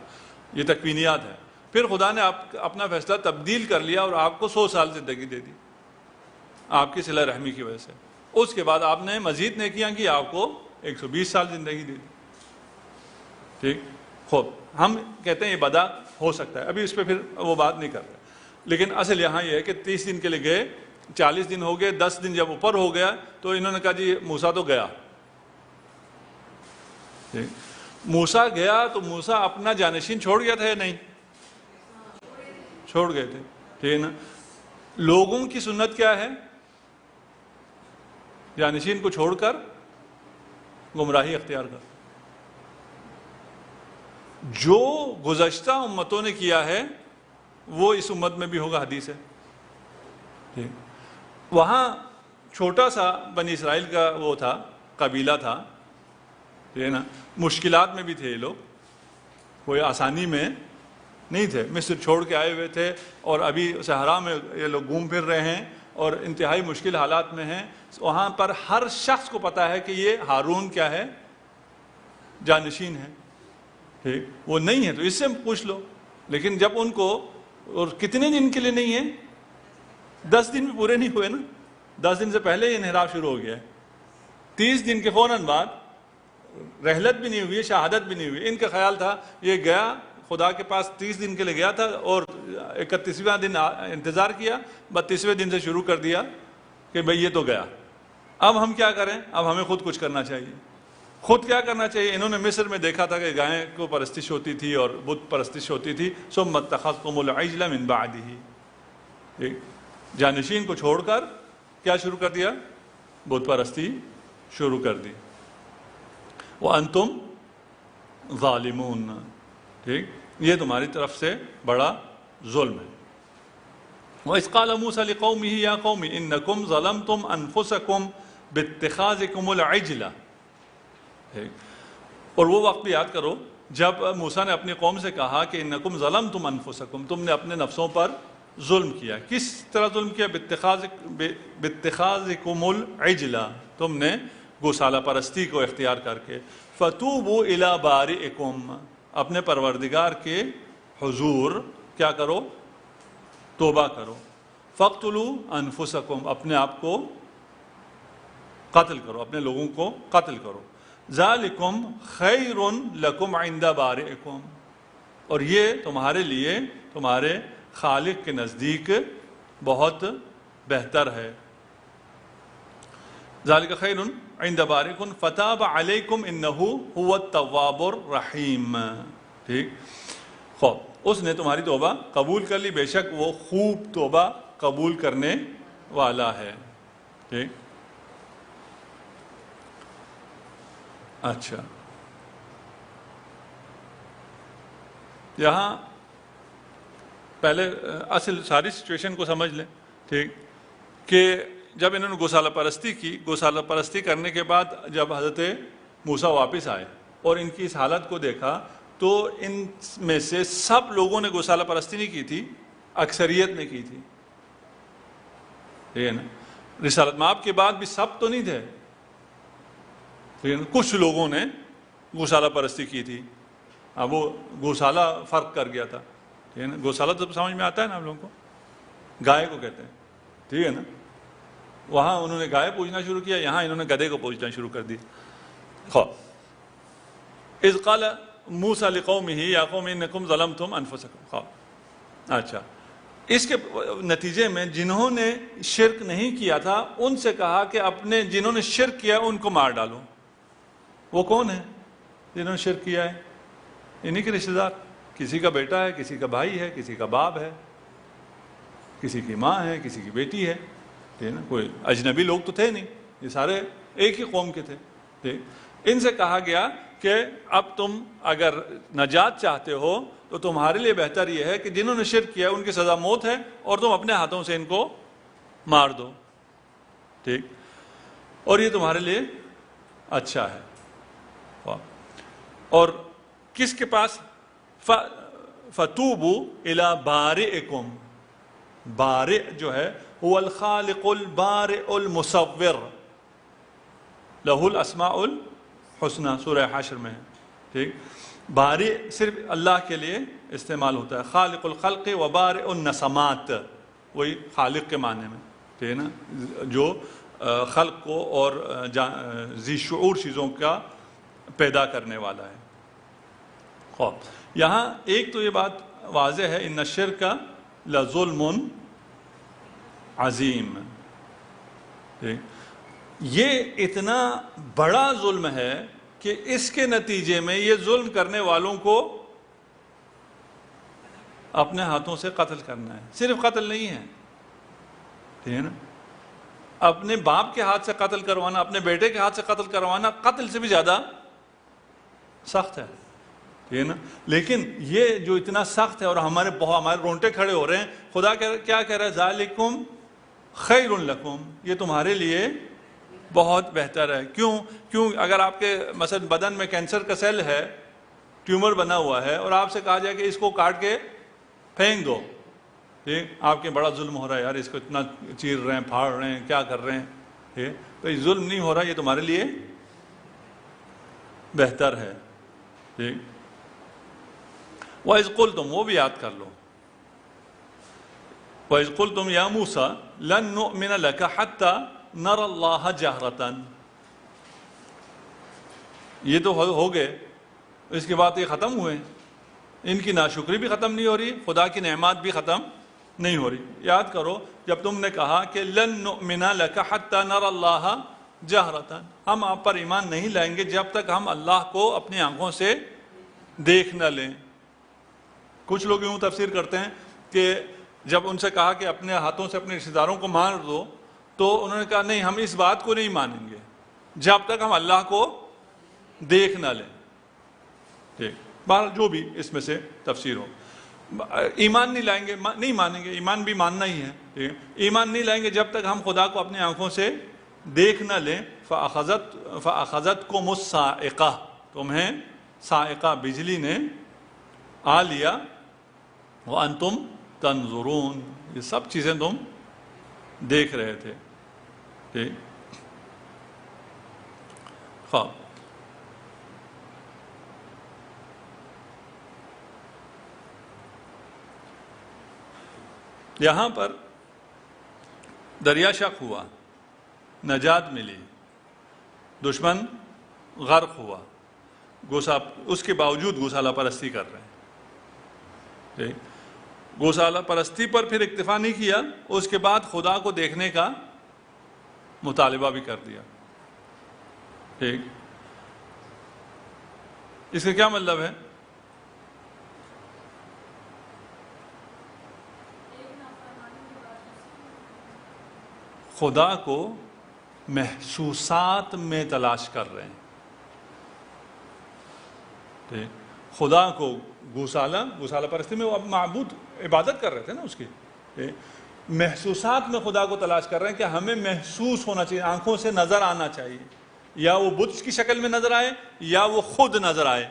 یہ تکوینیات ہے۔ پھر خدا نے اپنا فیصلہ تبدیل کر لیا اور آپ کو 100 سال زندگی دے دی آپ کی صلہ رحمی کی وجہ سے۔ اس کے بعد آپ نے مزید نیکیاں کی، آپ کو 120 سال زندگی دے دی۔ ٹھیک، خوب، ہم کہتے ہیں یہ بدا ہو سکتا ہے، ابھی اس پہ پھر وہ بات نہیں کرتے، لیکن اصل یہاں یہ ہے کہ 30 دن کے لیے گئے، 40 دن ہو گئے، 10 دن جب اوپر ہو گیا تو انہوں نے کہا جی موسیٰ تو گیا۔ موسیٰ گیا تو موسیٰ اپنا جانشین چھوڑ گیا تھا یا نہیں؟ چھوڑ گئے تھے، ٹھیک ہے نا۔ لوگوں کی سنت کیا ہے؟ جانشین کو چھوڑ کر گمراہی اختیار کر۔ جو گزشتہ امتوں نے کیا ہے وہ اس امت میں بھی ہوگا، حدیث ہے۔ ٹھیک، وہاں چھوٹا سا بنی اسرائیل کا وہ تھا، قبیلہ تھا، ٹھیک ہے نا، مشکلات میں بھی تھے یہ لوگ، کوئی آسانی میں نہیں تھے، مصر چھوڑ کے آئے ہوئے تھے اور ابھی صحرا میں یہ لوگ گھوم پھر رہے ہیں اور انتہائی مشکل حالات میں ہیں۔ وہاں پر ہر شخص کو پتا ہے کہ یہ ہارون کیا ہے؟ جانشین ہے۔ ٹھیک، وہ نہیں ہے تو اس سے پوچھ لو، لیکن جب ان کو، اور کتنے دن کے لیے نہیں ہے؟ 10 دن بھی پورے نہیں ہوئے نا، 10 دن سے پہلے یہ انحراف شروع ہو گیا ہے، 30 دن کے فوراً بعد، رحلت بھی نہیں ہوئی، شہادت بھی نہیں ہوئی۔ ان کا خیال تھا یہ گیا خدا کے پاس 30 دن کے لیے گیا تھا اور 31واں دن انتظار کیا، 32ویں دن سے شروع کر دیا کہ بھئی یہ تو گیا، اب ہم کیا کریں؟ اب ہمیں خود کچھ کرنا چاہیے۔ خود کیا کرنا چاہیے؟ انہوں نے مصر میں دیکھا تھا کہ گائیں کو پرستش ہوتی تھی اور بت پرستش ہوتی تھی، ثم اتخذتم العجل من بعدہ، جانشین کو چھوڑ کر کیا شروع کر دیا؟ بت پرستی شروع کر دی۔ وَأَنْتُمْ ظَالِمُونَ، ٹھیک، یہ تمہاری طرف سے بڑا ظلم ہے۔ وَإِذْ قَالَ مُوسَىٰ لِقَوْمِهِ يَا قَوْمِ إِنَّكُمْ ظَلَمْتُمْ أَنفُسَكُمْ بِاتِّخَاذِكُمُ الْعِجْلَ، اور وہ وقت بھی یاد کرو جب موسیٰ نے اپنی قوم سے کہا کہ انکم ظلمتم انفسکم، تم نے اپنے نفسوں پر ظلم کیا۔ کس طرح ظلم کیا؟ باتخاذکم العجل، تم نے گوسالہ پرستی کو اختیار کر کے۔ فتوبوا الی بارئکم، اپنے پروردگار کے حضور کیا کرو؟ توبہ کرو۔ فاقتلوا انفسکم، اپنے آپ کو قتل کرو، اپنے لوگوں کو قتل کرو۔ ذالکم خیر لکم عند بارئکم، اور یہ تمہارے لیے تمہارے خالق کے نزدیک بہت بہتر ہے۔ ذالک خیر عند بارئکم فتاب علیکم انہ هو التواب الرحیم، ٹھیک، خوب، اس نے تمہاری توبہ قبول کر لی، بے شک وہ خوب توبہ قبول کرنے والا ہے۔ ٹھیک، اچھا، یہاں پہلے اصل ساری سچویشن کو سمجھ لیں، ٹھیک، کہ جب انہوں نے گوسالہ پرستی کی، گوسالہ پرستی کرنے کے بعد جب حضرت موسیٰ واپس آئے اور ان کی اس حالت کو دیکھا تو ان میں سے سب لوگوں نے گوسالہ پرستی نہیں کی تھی، اکثریت نے کی تھی، ٹھیک ہے نا۔ رسالت مآب کے بعد بھی سب تو نہیں تھے، کچھ لوگوں نے گوسالہ پرستی کی تھی، اب وہ گوسالہ فرق کر گیا تھا، ٹھیک ہے نا۔ گوسالہ تو سمجھ میں آتا ہے نا آپ لوگوں کو، گائے کو کہتے ہیں، ٹھیک ہے نا۔ وہاں انہوں نے گائے پوجنا شروع کیا، یہاں انہوں نے گدھے کو پوجنا شروع کر دی۔ اذ قال موسیٰ لقومہ یا قوم انکم ظلمتم انفسکم. اچھا، اس کے نتیجے میں جنہوں نے شرک نہیں کیا تھا ان سے کہا کہ اپنے جنہوں نے شرک کیا ان کو مار ڈالو. وہ کون ہے جنہوں نے شرک کیا ہے؟ انہی کے رشتہ دار. کسی کا بیٹا ہے، کسی کا بھائی ہے، کسی کا باپ ہے، کسی کی ماں ہے، کسی کی بیٹی ہے. ٹھیک نا، کوئی اجنبی لوگ تو تھے نہیں، یہ سارے ایک ہی قوم کے تھے. ٹھیک، ان سے کہا گیا کہ اب تم اگر نجات چاہتے ہو تو تمہارے لیے بہتر یہ ہے کہ جنہوں نے شرک کیا ان کی سزا موت ہے اور تم اپنے ہاتھوں سے ان کو مار دو. ٹھیک، اور یہ تمہارے لیے اچھا ہے. اور کس کے پاس؟ فَتُوبُوا إِلَى بَارِئِكُمْ. بارئ جو ہے هو الخالق البارئ المصور، لَهُ الْأَسْمَاءُ الْحُسْنَى، سورہ حشر میں ہے. ٹھیک، بارئ صرف اللہ کے لیے استعمال ہوتا ہے. خالق الخلق و بارئ النسمات، وہی خالق کے معنی میں. ٹھیک ہے نا، جو خلق کو اور ذی شعور چیزوں کا پیدا کرنے والا ہے. خوب، یہاں ایک تو یہ بات واضح ہے، ان الشرک لظلم عظیم. یہ اتنا بڑا ظلم ہے کہ اس کے نتیجے میں یہ ظلم کرنے والوں کو اپنے ہاتھوں سے قتل کرنا ہے. صرف قتل نہیں ہے، ٹھیک ہے نا، اپنے باپ کے ہاتھ سے قتل کروانا، اپنے بیٹے کے ہاتھ سے قتل کروانا قتل سے بھی زیادہ سخت ہے. ٹھیک ہے نا، لیکن یہ جو اتنا سخت ہے اور ہمارے رونٹے کھڑے ہو رہے ہیں. خدا کیا کہہ رہا ہے؟ ذالکم خیر لکم، یہ تمہارے لیے بہت بہتر ہے. کیوں اگر آپ کے مثلا بدن میں کینسر کا سیل ہے، ٹیومر بنا ہوا ہے، اور آپ سے کہا جائے کہ اس کو کاٹ کے پھینک دو، ٹھیک، آپ کے بڑا ظلم ہو رہا ہے یار، اس کو اتنا چیر رہے ہیں، پھاڑ رہے ہیں، کیا کر رہے ہیں. ٹھیک، تو یہ ظلم نہیں ہو رہا، یہ تمہارے لیے بہتر ہے. ٹھیک، وَإِذْ قُلْتُمْ، وہ بھی یاد کر لو. وَإِذْ قُلْتُمْ يَا مُوسَى لَن نُؤْمِنَ لَكَ حَتَّى نَرَى اللَّهَ جَهْرَةً. یہ تو ہو گئے، اس کے بعد یہ ختم ہوئے. ان کی ناشکری بھی ختم نہیں ہو رہی، خدا کی نعمات بھی ختم نہیں ہو رہی. یاد کرو جب تم نے کہا کہ لن نؤمن لک حتی نری اللہ جہرۃ، ہم آپ پر ایمان نہیں لائیں گے جب تک ہم اللہ کو اپنی آنکھوں سے دیکھ نہ لیں. کچھ لوگ یوں تفسیر کرتے ہیں کہ جب ان سے کہا کہ اپنے ہاتھوں سے اپنے رشتہ داروں کو مار دو تو انہوں نے کہا نہیں، ہم اس بات کو نہیں مانیں گے جب تک ہم اللہ کو دیکھ نہ لیں. ٹھیک، بہرحال جو بھی اس میں سے تفسیر ہو، ایمان نہیں لائیں گے، نہیں مانیں گے. ایمان بھی ماننا ہی ہے. ٹھیک، ایمان نہیں لائیں گے جب تک ہم خدا کو اپنی آنکھوں سے دیکھ نہ لیں. فَأَخَذَتْكُمُ الصَّاعِقَةُ، تمہیں صاعقہ بجلی نے آ لیا. وَأَنْتُمْ تَنْظُرُونَ، یہ سب چیزیں تم دیکھ رہے تھے. ٹھیک، خواب یہاں پر دریا شق ہوا، نجات ملی، دشمن غرق ہوا، اس کے باوجود گوسالہ پرستی کر رہے ہیں. ٹھیک، گوسالہ پرستی پر پھر اکتفا نہیں کیا، اس کے بعد خدا کو دیکھنے کا مطالبہ بھی کر دیا. ٹھیک، اس کا کیا مطلب ہے؟ خدا کو محسوسات میں تلاش کر رہے ہیں. ٹھیک، خدا کو گوسالہ پرستی میں وہ اب معبود عبادت کر رہے تھے نا اس کی. محسوسات میں خدا کو تلاش کر رہے ہیں کہ ہمیں محسوس ہونا چاہیے، آنکھوں سے نظر آنا چاہیے، یا وہ بت کی شکل میں نظر آئے یا وہ خود نظر آئے.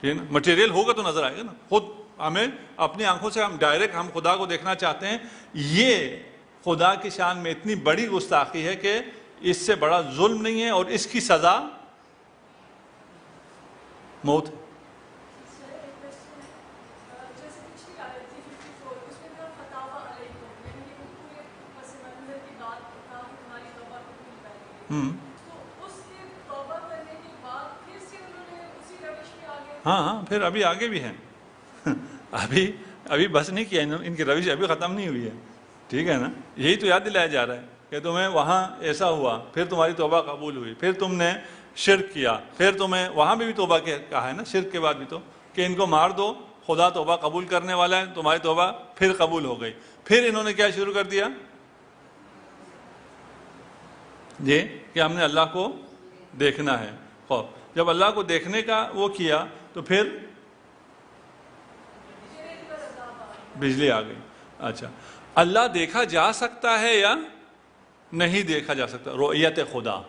ٹھیک ہے نا، مٹیریل ہوگا تو نظر آئے گا نا. خود ہمیں اپنی آنکھوں سے ہم ڈائریکٹ ہم خدا کو دیکھنا چاہتے ہیں. یہ خدا کی شان میں اتنی بڑی گستاخی ہے کہ اس سے بڑا ظلم نہیں ہے، اور اس کی سزا موت ہے. ہاں ہاں پھر ابھی آگے بھی ہیں ابھی بس نہیں کیا ان کی روش ابھی ختم نہیں ہوئی ہے، ٹھیک ہے نا. یہی تو یاد دلایا جا رہا ہے کہ تمہیں وہاں ایسا ہوا، پھر تمہاری توبہ قبول ہوئی، پھر تم نے شرک کیا، پھر تمہیں وہاں بھی توبہ کہا ہے نا، شرک کے بعد بھی تو کہ ان کو مار دو، خدا توبہ قبول کرنے والا ہے، تمہاری توبہ پھر قبول ہو گئی. پھر انہوں نے کیا شروع کر دیا جی کہ ہم نے اللہ کو دیکھنا ہے. خوب جب اللہ کو دیکھنے کا وہ کیا تو پھر بجلی آ گئی. اچھا اللہ دیکھا جا سکتا ہے یا نہیں دیکھا جا سکتا؟ رؤیت خدا،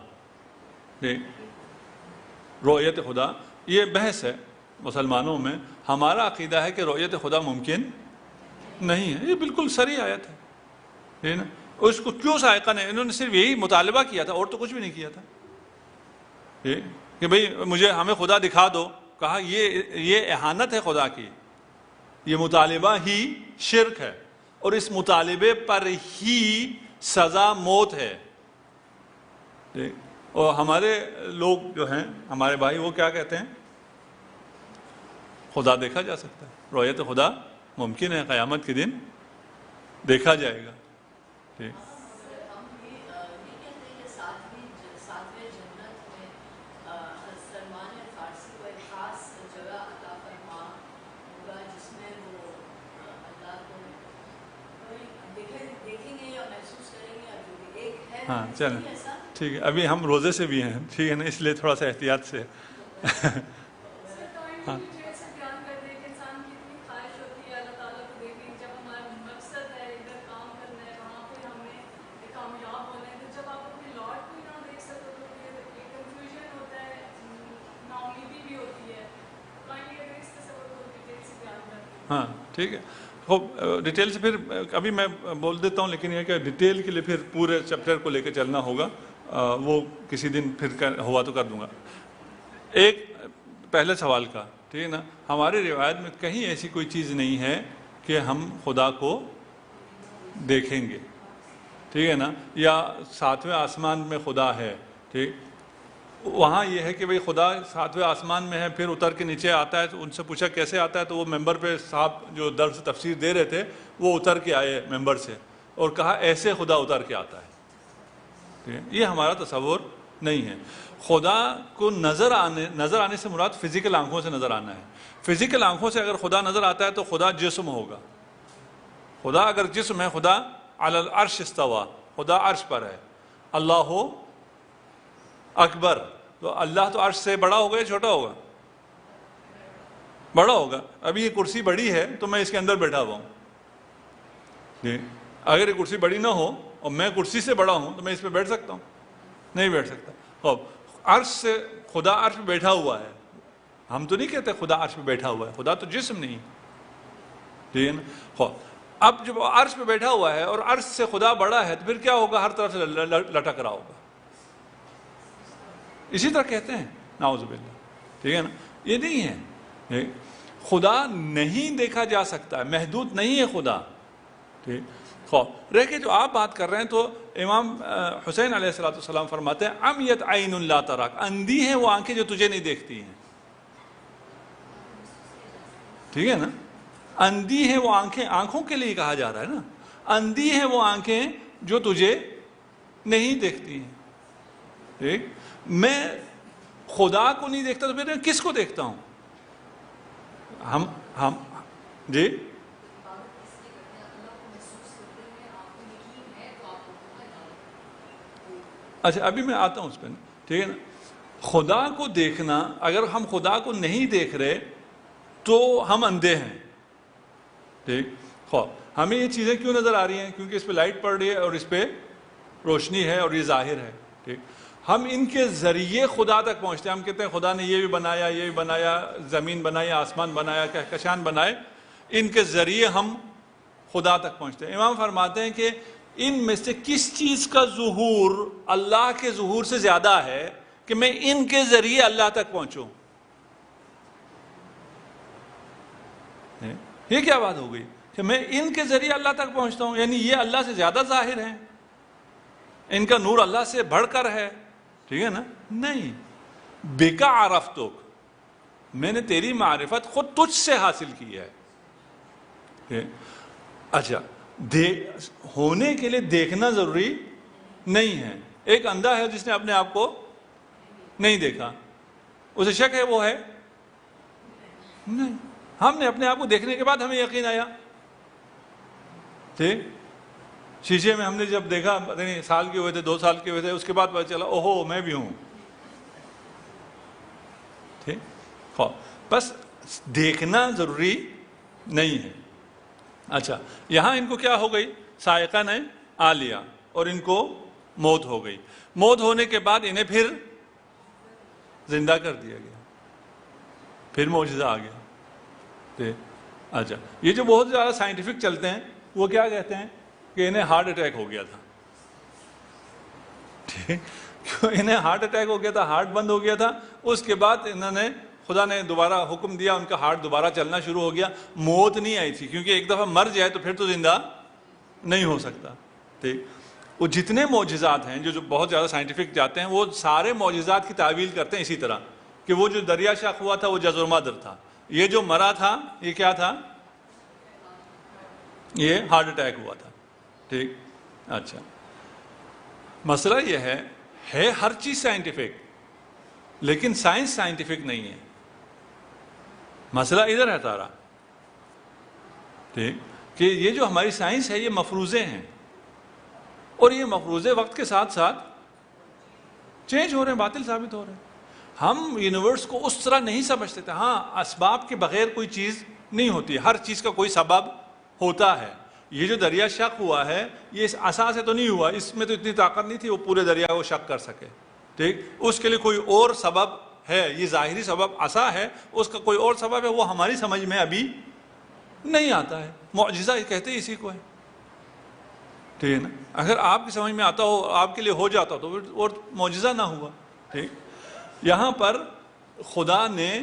رؤیت خدا یہ بحث ہے مسلمانوں میں. ہمارا عقیدہ ہے کہ رؤیت خدا ممکن نہیں ہے. یہ بالکل صریح آیت ہے نا. اس کو کیوں سائقہ نے انہوں نے صرف یہی مطالبہ کیا تھا اور تو کچھ بھی نہیں کیا تھا کہ بھئی ہمیں خدا دکھا دو. کہا یہ اہانت ہے خدا کی، یہ مطالبہ ہی شرک ہے اور اس مطالبے پر ہی سزا موت ہے. اور ہمارے لوگ جو ہیں ہمارے بھائی وہ کیا کہتے ہیں؟ خدا دیکھا جا سکتا ہے، رؤیت خدا ممکن ہے، قیامت کے دن دیکھا جائے گا. ہاں چلیں ٹھیک ہے، ابھی ہم روزے سے بھی ہیں، ٹھیک ہے نا، اس لیے تھوڑا سا احتیاط سے. ہاں ہاں ٹھیک ہے. خوب ڈیٹیل سے پھر ابھی میں بول دیتا ہوں، لیکن یہ کہ ڈیٹیل کے لیے پھر پورے چیپٹر کو لے کے چلنا ہوگا، وہ کسی دن پھر ہوا تو کر دوں گا. ایک پہلے سوال کا، ٹھیک ہے نا، ہماری روایت میں کہیں ایسی کوئی چیز نہیں ہے کہ ہم خدا کو دیکھیں گے، ٹھیک ہے نا، یا ساتویں آسمان میں خدا ہے. ٹھیک، وہاں یہ ہے کہ بھئی خدا ساتویں آسمان میں ہے، پھر اتر کے نیچے آتا ہے. تو ان سے پوچھا کیسے آتا ہے، تو وہ ممبر پہ صاحب جو درس تفسیر دے رہے تھے وہ اتر کے آئے ممبر سے اور کہا ایسے خدا اتر کے آتا ہے. یہ ہمارا تصور نہیں ہے. خدا کو نظر آنے سے مراد فزیکل آنکھوں سے نظر آنا ہے. فزیکل آنکھوں سے اگر خدا نظر آتا ہے تو خدا جسم ہوگا. خدا اگر جسم ہے، خدا علی العرش استوا، خدا عرش پر ہے. اللہ اکبر، تو اللہ تو عرش سے بڑا ہوگا یا چھوٹا ہوگا؟ بڑا ہوگا. ابھی یہ کرسی بڑی ہے تو میں اس کے اندر بیٹھا ہوا ہوں. اگر یہ کرسی بڑی نہ ہو اور میں کرسی سے بڑا ہوں تو میں اس پہ بیٹھ سکتا ہوں؟ نہیں بیٹھ سکتا. عرش سے خدا عرش پہ بیٹھا ہوا ہے. ہم تو نہیں کہتے خدا عرش پہ بیٹھا ہوا ہے، خدا تو جسم نہیں، ٹھیک ہے نا. اب جب عرش پہ بیٹھا ہوا ہے اور عرش سے خدا بڑا ہے تو پھر کیا ہوگا؟ ہر طرف سے لٹک رہا ہوگا. اسی طرح کہتے ہیں نعوذ باللہ، ٹھیک ہے نا. یہ نہیں ہے، خدا نہیں دیکھا جا سکتا ہے، محدود نہیں ہے خدا. ٹھیک رہ کے جو آپ بات کر رہے ہیں، تو امام حسین علیہ السلام فرماتے ہیں عمیت عین لا تراک، اندھی ہیں وہ آنکھیں جو تجھے نہیں دیکھتی ہیں. ٹھیک ہے نا، اندھی ہیں وہ آنکھیں، آنکھوں کے لیے کہا جا رہا ہے نا، اندھی ہیں وہ آنکھیں جو تجھے نہیں دیکھتی ہیں. ٹھیک، میں خدا کو نہیں دیکھتا تو پھر کس کو دیکھتا ہوں؟ ہم جی اچھا ابھی میں آتا ہوں اس پہ، ٹھیک ہے نا. خدا کو دیکھنا، اگر ہم خدا کو نہیں دیکھ رہے تو ہم اندھے ہیں. ٹھیک، ہمیں یہ چیزیں کیوں نظر آ رہی ہیں؟ کیونکہ اس پہ لائٹ پڑ رہی ہے اور اس پہ روشنی ہے اور یہ ظاہر ہے. ٹھیک، ہم ان کے ذریعے خدا تک پہنچتے ہیں. ہم کہتے ہیں خدا نے یہ بھی بنایا، یہ بھی بنایا، زمین بنائی، آسمان بنایا، کہکشان بنائے، ان کے ذریعے ہم خدا تک پہنچتے ہیں. امام فرماتے ہیں کہ ان میں سے کس چیز کا ظہور اللہ کے ظہور سے زیادہ ہے کہ میں ان کے ذریعے اللہ تک پہنچوں؟ یہ کیا بات ہو گئی کہ میں ان کے ذریعے اللہ تک پہنچتا ہوں؟ یعنی یہ اللہ سے زیادہ ظاہر ہیں، ان کا نور اللہ سے بڑھ کر ہے. ٹھیک ہے نا. نہیں، بکا عرفتک، میں نے تیری معرفت خود تجھ سے حاصل کی ہے. اچھا ہونے کے لیے دیکھنا ضروری نہیں ہے. ایک اندھا ہے جس نے اپنے آپ کو نہیں دیکھا, اسے شک ہے وہ ہے نہیں. ہم نے اپنے آپ کو دیکھنے کے بعد ہمیں یقین آیا. ٹھیک, شیشے میں ہم نے جب دیکھا, پتہ نہیں سال کے ہوئے تھے 2 سال کے ہوئے تھے, اس کے بعد پتہ چلا اوہو میں بھی ہوں. ٹھیک, بس دیکھنا ضروری نہیں ہے. اچھا یہاں ان کو کیا ہو گئی, صاعقہ نے آ لیا اور ان کو موت ہو گئی. موت ہونے کے بعد انہیں پھر زندہ کر دیا گیا, پھر معجزہ آ گیا. اچھا یہ جو بہت زیادہ سائنٹیفک چلتے ہیں وہ کیا کہتے ہیں کہ انہیں ہارٹ اٹیک ہو گیا تھا. ٹھیک, انہیں ہارٹ اٹیک ہو گیا تھا, ہارٹ بند ہو گیا تھا, اس کے بعد انہوں نے خدا نے دوبارہ حکم دیا, ان کا ہارٹ دوبارہ چلنا شروع ہو گیا. موت نہیں آئی تھی, کیونکہ ایک دفعہ مر جائے تو پھر تو زندہ نہیں ہو سکتا. ٹھیک, وہ جتنے معجزات ہیں جو بہت زیادہ سائنٹیفک جاتے ہیں, وہ سارے معجزات کی تعویل کرتے ہیں اسی طرح کہ وہ جو دریا شق ہوا تھا وہ جزر مادر تھا, یہ جو مرا تھا یہ کیا تھا, یہ ہارٹ اٹیک ہوا تھا. ٹھیک, اچھا مسئلہ یہ ہے ہر چیز سائنٹیفک, لیکن سائنس سائنٹیفک نہیں ہے. مسئلہ ادھر ہے سارا. ٹھیک, کہ یہ جو ہماری سائنس ہے یہ مفروضے ہیں, اور یہ مفروضے وقت کے ساتھ ساتھ چینج ہو رہے ہیں, باطل ثابت ہو رہے ہیں. ہم یونیورس کو اس طرح نہیں سمجھتے تھے. ہاں اسباب کے بغیر کوئی چیز نہیں ہوتی, ہر چیز کا کوئی سبب ہوتا ہے. یہ جو دریا شق ہوا ہے یہ اس عصا سے تو نہیں ہوا, اس میں تو اتنی طاقت نہیں تھی وہ پورے دریا کو شق کر سکے. ٹھیک, اس کے لیے کوئی اور سبب ہے. یہ ظاہری سبب عصا ہے, اس کا کوئی اور سبب ہے, وہ ہماری سمجھ میں ابھی نہیں آتا ہے. معجزہ کہتے ہیں اسی کو ہے. ٹھیک ہے نا, اگر آپ کی سمجھ میں آتا ہو, آپ کے لیے ہو جاتا تو اور معجزہ نہ ہوا. ٹھیک, یہاں پر خدا نے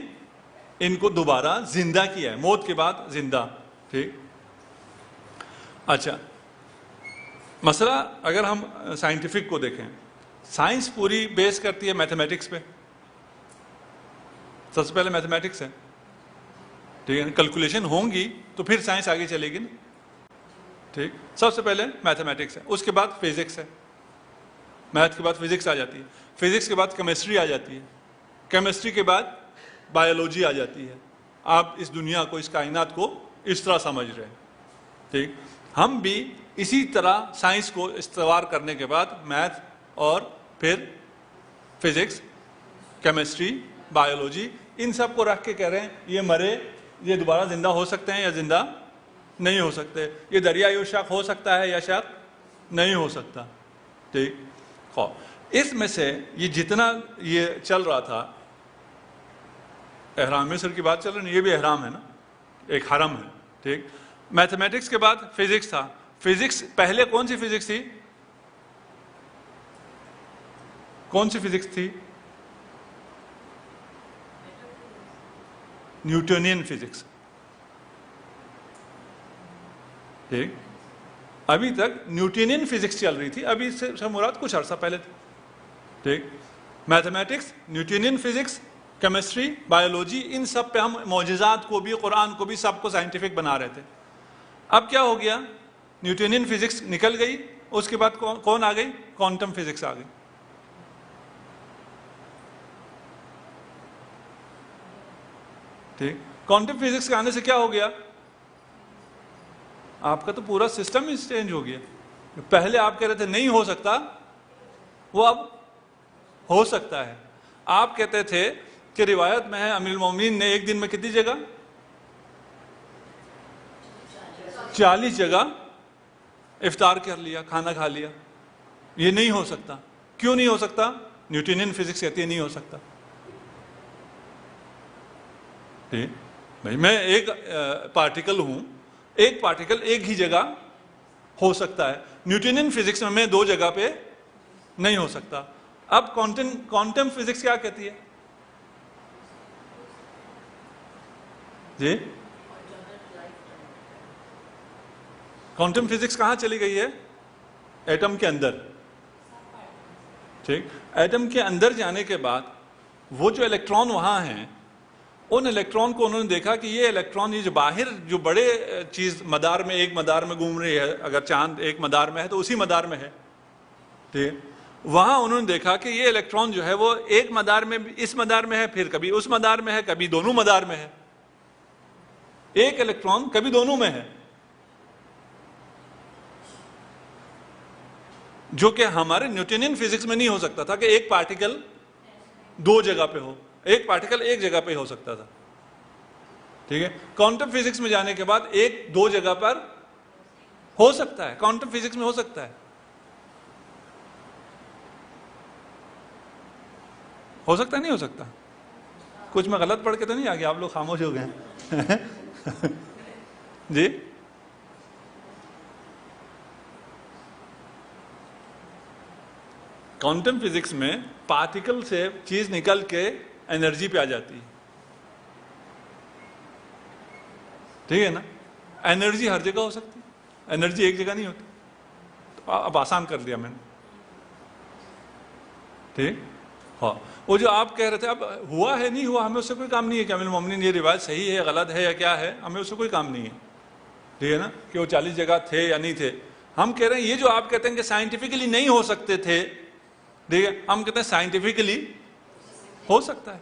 ان کو دوبارہ زندہ کیا ہے, موت کے بعد زندہ. ٹھیک, اچھا مسئلہ اگر ہم سائنٹیفک کو دیکھیں, سائنس پوری بیس کرتی ہے میتھمیٹکس پہ. سب سے پہلے میتھمیٹکس ہے. ٹھیک ہے, کیلکولیشن ہوں گی تو پھر سائنس آگے چلے گی نا. ٹھیک, سب سے پہلے میتھمیٹکس ہے, اس کے بعد فزکس ہے, میتھ کے بعد فزکس آ جاتی ہے, فزکس کے بعد کیمسٹری آ جاتی ہے, کیمسٹری کے بعد بایولوجی آ جاتی ہے. آپ اس دنیا کو, اس کائنات کو اس طرح سمجھ رہے ہیں. ٹھیک, ہم بھی اسی طرح سائنس کو استوار کرنے کے بعد میتھ اور پھر فزکس, کیمسٹری, بایولوجی, ان سب کو رکھ کے کہہ رہے ہیں یہ مرے, یہ دوبارہ زندہ ہو سکتے ہیں یا زندہ نہیں ہو سکتے, یہ دریا یوں شق ہو سکتا ہے یا شق نہیں ہو سکتا. ٹھیک, اس میں سے یہ جتنا یہ چل رہا تھا, احرام مصر کی بات چل رہی ہے, یہ بھی احرام ہے نا, ایک حرم ہے. ٹھیک, میتھمیٹکس کے بعد فزکس تھا. فزکس پہلے کون سی فزکس تھی, کون سی فزکس تھی, نیوٹنین فزکس. ٹھیک, ابھی تک نیوٹنین فزکس چل رہی تھی, ابھی سے مراد کچھ عرصہ پہلے تھی. ٹھیک, میتھمیٹکس, نیوٹنین فزکس, کیمسٹری, بایولوجی, ان سب پہ ہم معجزات کو بھی, قرآن کو بھی, سب کو سائنٹیفک بنا رہے تھے. اب کیا ہو گیا, نیوٹنین فزکس نکل گئی, اس کے بعد کون آ گئی, کوانٹم فزکس آ گئی. ٹھیک, کوانٹم فزکس کے آنے سے کیا ہو گیا, آپ کا تو پورا سسٹم ہی چینج ہو گیا. پہلے آپ کہہ رہے تھے نہیں ہو سکتا, وہ اب ہو سکتا ہے. آپ کہتے تھے کہ روایت میں ہے امیر المومنین نے ایک دن میں کتنی جگہ, 40 جگہ افطار کر لیا, کھانا کھا لیا. یہ نہیں ہو سکتا. کیوں نہیں ہو سکتا, نیوٹنین فزکس کہتی ہے نہیں ہو سکتا. بھائی میں ایک پارٹیکل ہوں, ایک پارٹیکل ایک ہی جگہ ہو سکتا ہے. نیوٹنین فزکس میں 2 جگہ پہ نہیں ہو سکتا. اب کوانٹم فزکس کیا کہتی ہے جی, کوانٹم فزکس کہاں چلی گئی ہے, ایٹم کے اندر. ٹھیک, ایٹم کے اندر جانے کے بعد وہ جو الیکٹران وہاں ہیں ان الیکٹران کو انہوں نے دیکھا کہ یہ الیکٹران یہ جو باہر جو بڑے چیز مدار میں ایک مدار میں گھوم رہی ہے، اگر چاند ایک مدار میں ہے تو اسی مدار میں ہے، ٹھیک ہے، وہاں انہوں نے دیکھا کہ یہ الیکٹران جو ہے وہ ایک مدار میں اس مدار میں ہے، پھر کبھی اس مدار میں ہے، کبھی دونوں مدار میں ہے، ایک الیکٹران کبھی دونوں میں ہے، جو کہ ہمارے نیوٹنین فزکس میں نہیں ہو سکتا تھا کہ ایک پارٹیکل دو جگہ پہ ہو، ایک پارٹیکل ایک جگہ پہ ہو سکتا تھا، ٹھیک ہے، کوانٹم فزکس میں جانے کے بعد ایک دو جگہ پر ہو سکتا ہے، کوانٹم فزکس میں ہو سکتا ہے، ہو سکتا ہے نہیں ہو سکتا؟ کچھ میں غلط پڑھ کے تو نہیں آ گیا، آپ لوگ خاموش ہو گئے جی کوانٹم فزکس میں پارٹیکل سے چیز نکل کے انرجی پہ آ جاتی ہے، ٹھیک ہے نا، انرجی ہر جگہ ہو سکتی ہے، انرجی ایک جگہ نہیں ہوتی، تو اب آسان کر دیا میں نے، ٹھیک، ہاں، وہ جو آپ کہہ رہے تھے اب ہوا ہے نہیں ہوا، ہمیں اس سے کوئی کام نہیں ہے کہ امیر المومنین یہ روایت صحیح ہے غلط ہے یا کیا ہے، ہمیں اس سے کوئی کام نہیں ہے، ٹھیک ہے نا، کہ وہ 40 جگہ تھے یا نہیں تھے، ہم کہہ رہے ہیں یہ جو آپ کہتے ہیں کہ سائنٹیفکلی نہیں ہو سکتے تھے، ٹھیک ہے، ہم کہتے ہیں سائنٹیفکلی ہو سکتا ہے،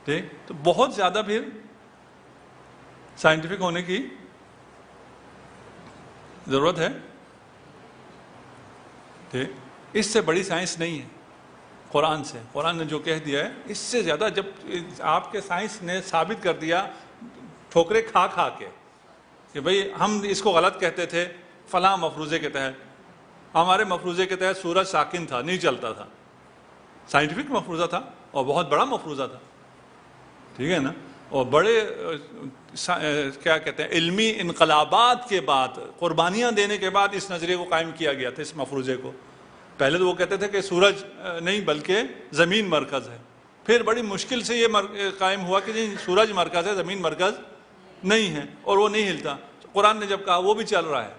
ٹھیک، تو بہت زیادہ پھر سائنٹیفک ہونے کی ضرورت ہے، ٹھیک، اس سے بڑی سائنس نہیں ہے قرآن سے، قرآن نے جو کہہ دیا ہے اس سے زیادہ، جب آپ کے سائنس نے ثابت کر دیا ٹھوکرے کھا کھا کے کہ بھئی ہم اس کو غلط کہتے تھے فلاں مفروضے کے تحت، ہمارے مفروضے کے تحت سورج ساکن تھا، نہیں چلتا تھا، سائنٹیفک مفروضہ تھا اور بہت بڑا مفروضہ تھا، ٹھیک ہے نا، اور بڑے کیا کہتے ہیں علمی انقلابات کے بعد، قربانیاں دینے کے بعد اس نظریے کو قائم کیا گیا تھا، اس مفروضے کو، پہلے تو وہ کہتے تھے کہ سورج نہیں بلکہ زمین مرکز ہے، پھر بڑی مشکل سے یہ قائم ہوا کہ نہیں سورج مرکز ہے زمین مرکز نہیں ہے اور وہ نہیں ہلتا، قرآن نے جب کہا وہ بھی چل رہا ہے،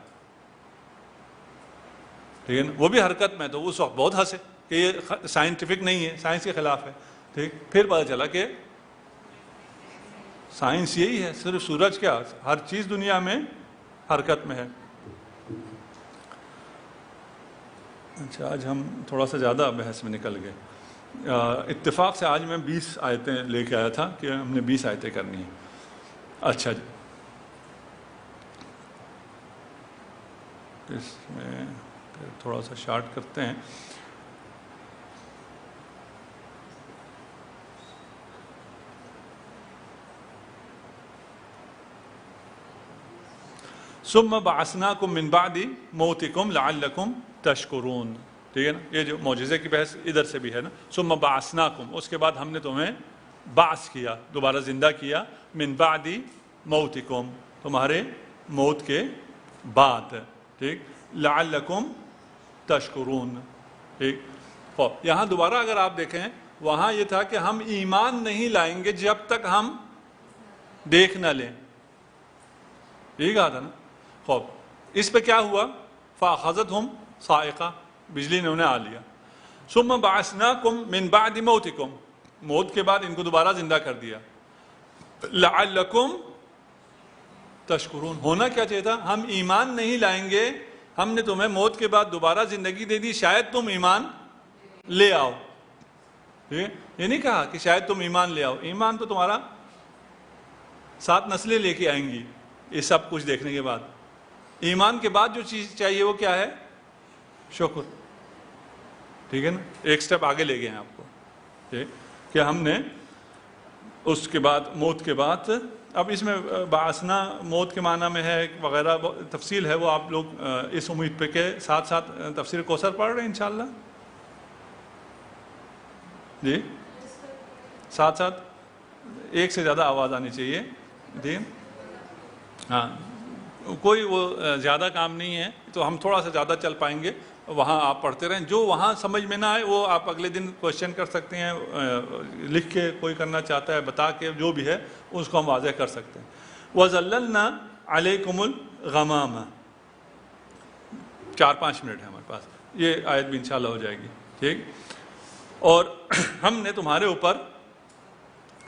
ٹھیک ہے نا، وہ بھی حرکت میں، تو اس وقت بہت ہنسے کہ یہ سائنٹیفک نہیں ہے، سائنس کے خلاف ہے، ٹھیک، پھر پتہ چلا کہ سائنس یہی ہے، صرف سورج کیا ہر چیز دنیا میں حرکت میں ہے۔ اچھا، آج ہم تھوڑا سا زیادہ بحث میں نکل گئے، اتفاق سے آج میں 20 آیتیں لے کے آیا تھا کہ ہم نے 20 آیتیں کرنی ہیں۔ اچھا جی، اس میں تھوڑا سا شارٹ کرتے ہیں۔ ثم بعثناکم من بعد موتکم لعلکم تشکرون، ٹھیک ہے نا، یہ جو معجزے کی بحث ادھر سے بھی ہے نا، ثم بعثناکم، اس کے بعد ہم نے تمہیں بعث کیا، دوبارہ زندہ کیا، من بعد موتکم، تمہارے موت کے بعد، ٹھیک، لعلکم تشکرون، ٹھیک، یہاں دوبارہ اگر آپ دیکھیں وہاں یہ تھا کہ ہم ایمان نہیں لائیں گے جب تک ہم دیکھ نہ لیں، یہی کہا تھا نا، خوب اس پہ کیا ہوا، فاخذتہم صاعقہ، بجلی نے انہیں آ لیا، ثم بعثناکم من بعد موتکم، موت کے بعد ان کو دوبارہ زندہ کر دیا، لعلکم تشکرون، ہونا کیا چاہیے تھا، ہم ایمان نہیں لائیں گے، ہم نے تمہیں موت کے بعد دوبارہ زندگی دے دی شاید تم ایمان لے آؤ، یہ نہیں کہا کہ شاید تم ایمان لے آؤ، ایمان تو تمہارا 7 نسلیں لے کے آئیں گی یہ سب کچھ دیکھنے کے بعد، ایمان کے بعد جو چیز چاہیے وہ کیا ہے، شکر، ٹھیک ہے نا، ایک سٹیپ آگے لے گئے ہیں آپ کو، کہ ہم نے اس کے بعد موت کے بعد، اب اس میں بعثنا موت کے معنی میں ہے وغیرہ تفصیل ہے، وہ آپ لوگ اس امید پہ کہ ساتھ ساتھ تفسیر کوثر پڑھ رہے ہیں انشاءاللہ، جی ساتھ ساتھ ایک سے زیادہ آواز آنی چاہیے، جی ہاں، کوئی وہ زیادہ کام نہیں ہے تو ہم تھوڑا سا زیادہ چل پائیں گے، وہاں آپ پڑھتے رہیں، جو وہاں سمجھ میں نہ آئے وہ آپ اگلے دن کوشچن کر سکتے ہیں، لکھ کے کوئی کرنا چاہتا ہے بتا کے، جو بھی ہے اس کو ہم واضح کر سکتے ہیں۔ وَظَلَّلْنَا عَلَيْكُمُ الْغَمَامَ، 4-5 منٹ ہے ہمارے پاس، یہ آیت بھی انشاءاللہ ہو جائے گی، ٹھیک، اور ہم نے تمہارے اوپر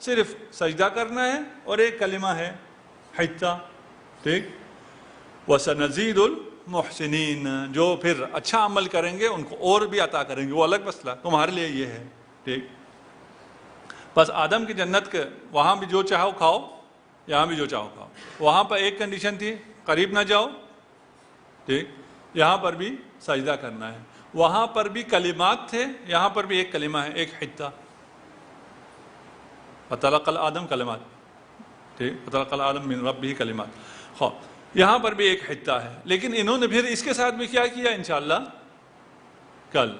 صرف سجدہ کرنا ہے اور ایک کلمہ ہے حتہ، ٹھیک. وَسَنَزِيدُ الْمُحْسِنِينَ، جو پھر اچھا عمل کریں گے ان کو اور بھی عطا کریں گے، وہ الگ مسئلہ، تمہارے لیے یہ ہے، ٹھیک. بس آدم کی جنت کے وہاں بھی جو چاہو کھاؤ، یہاں بھی جو چاہو کھاؤ. وہاں پر ایک کنڈیشن تھی، قریب نہ جاؤ، ٹھیک. یہاں پر بھی سجدہ کرنا ہے. وہاں پر بھی کلمات تھے، یہاں پر بھی ایک کلمہ ہے، ایک حتہ. فَتَلَقَّى آدم کلمات، ٹھیک. فَتَلَقَّى آدم من ربہ کلمات. یہاں پر بھی ایک حتہ ہے. لیکن انہوں نے پھر اس کے ساتھ بھی کیا کیا انشاءاللہ کل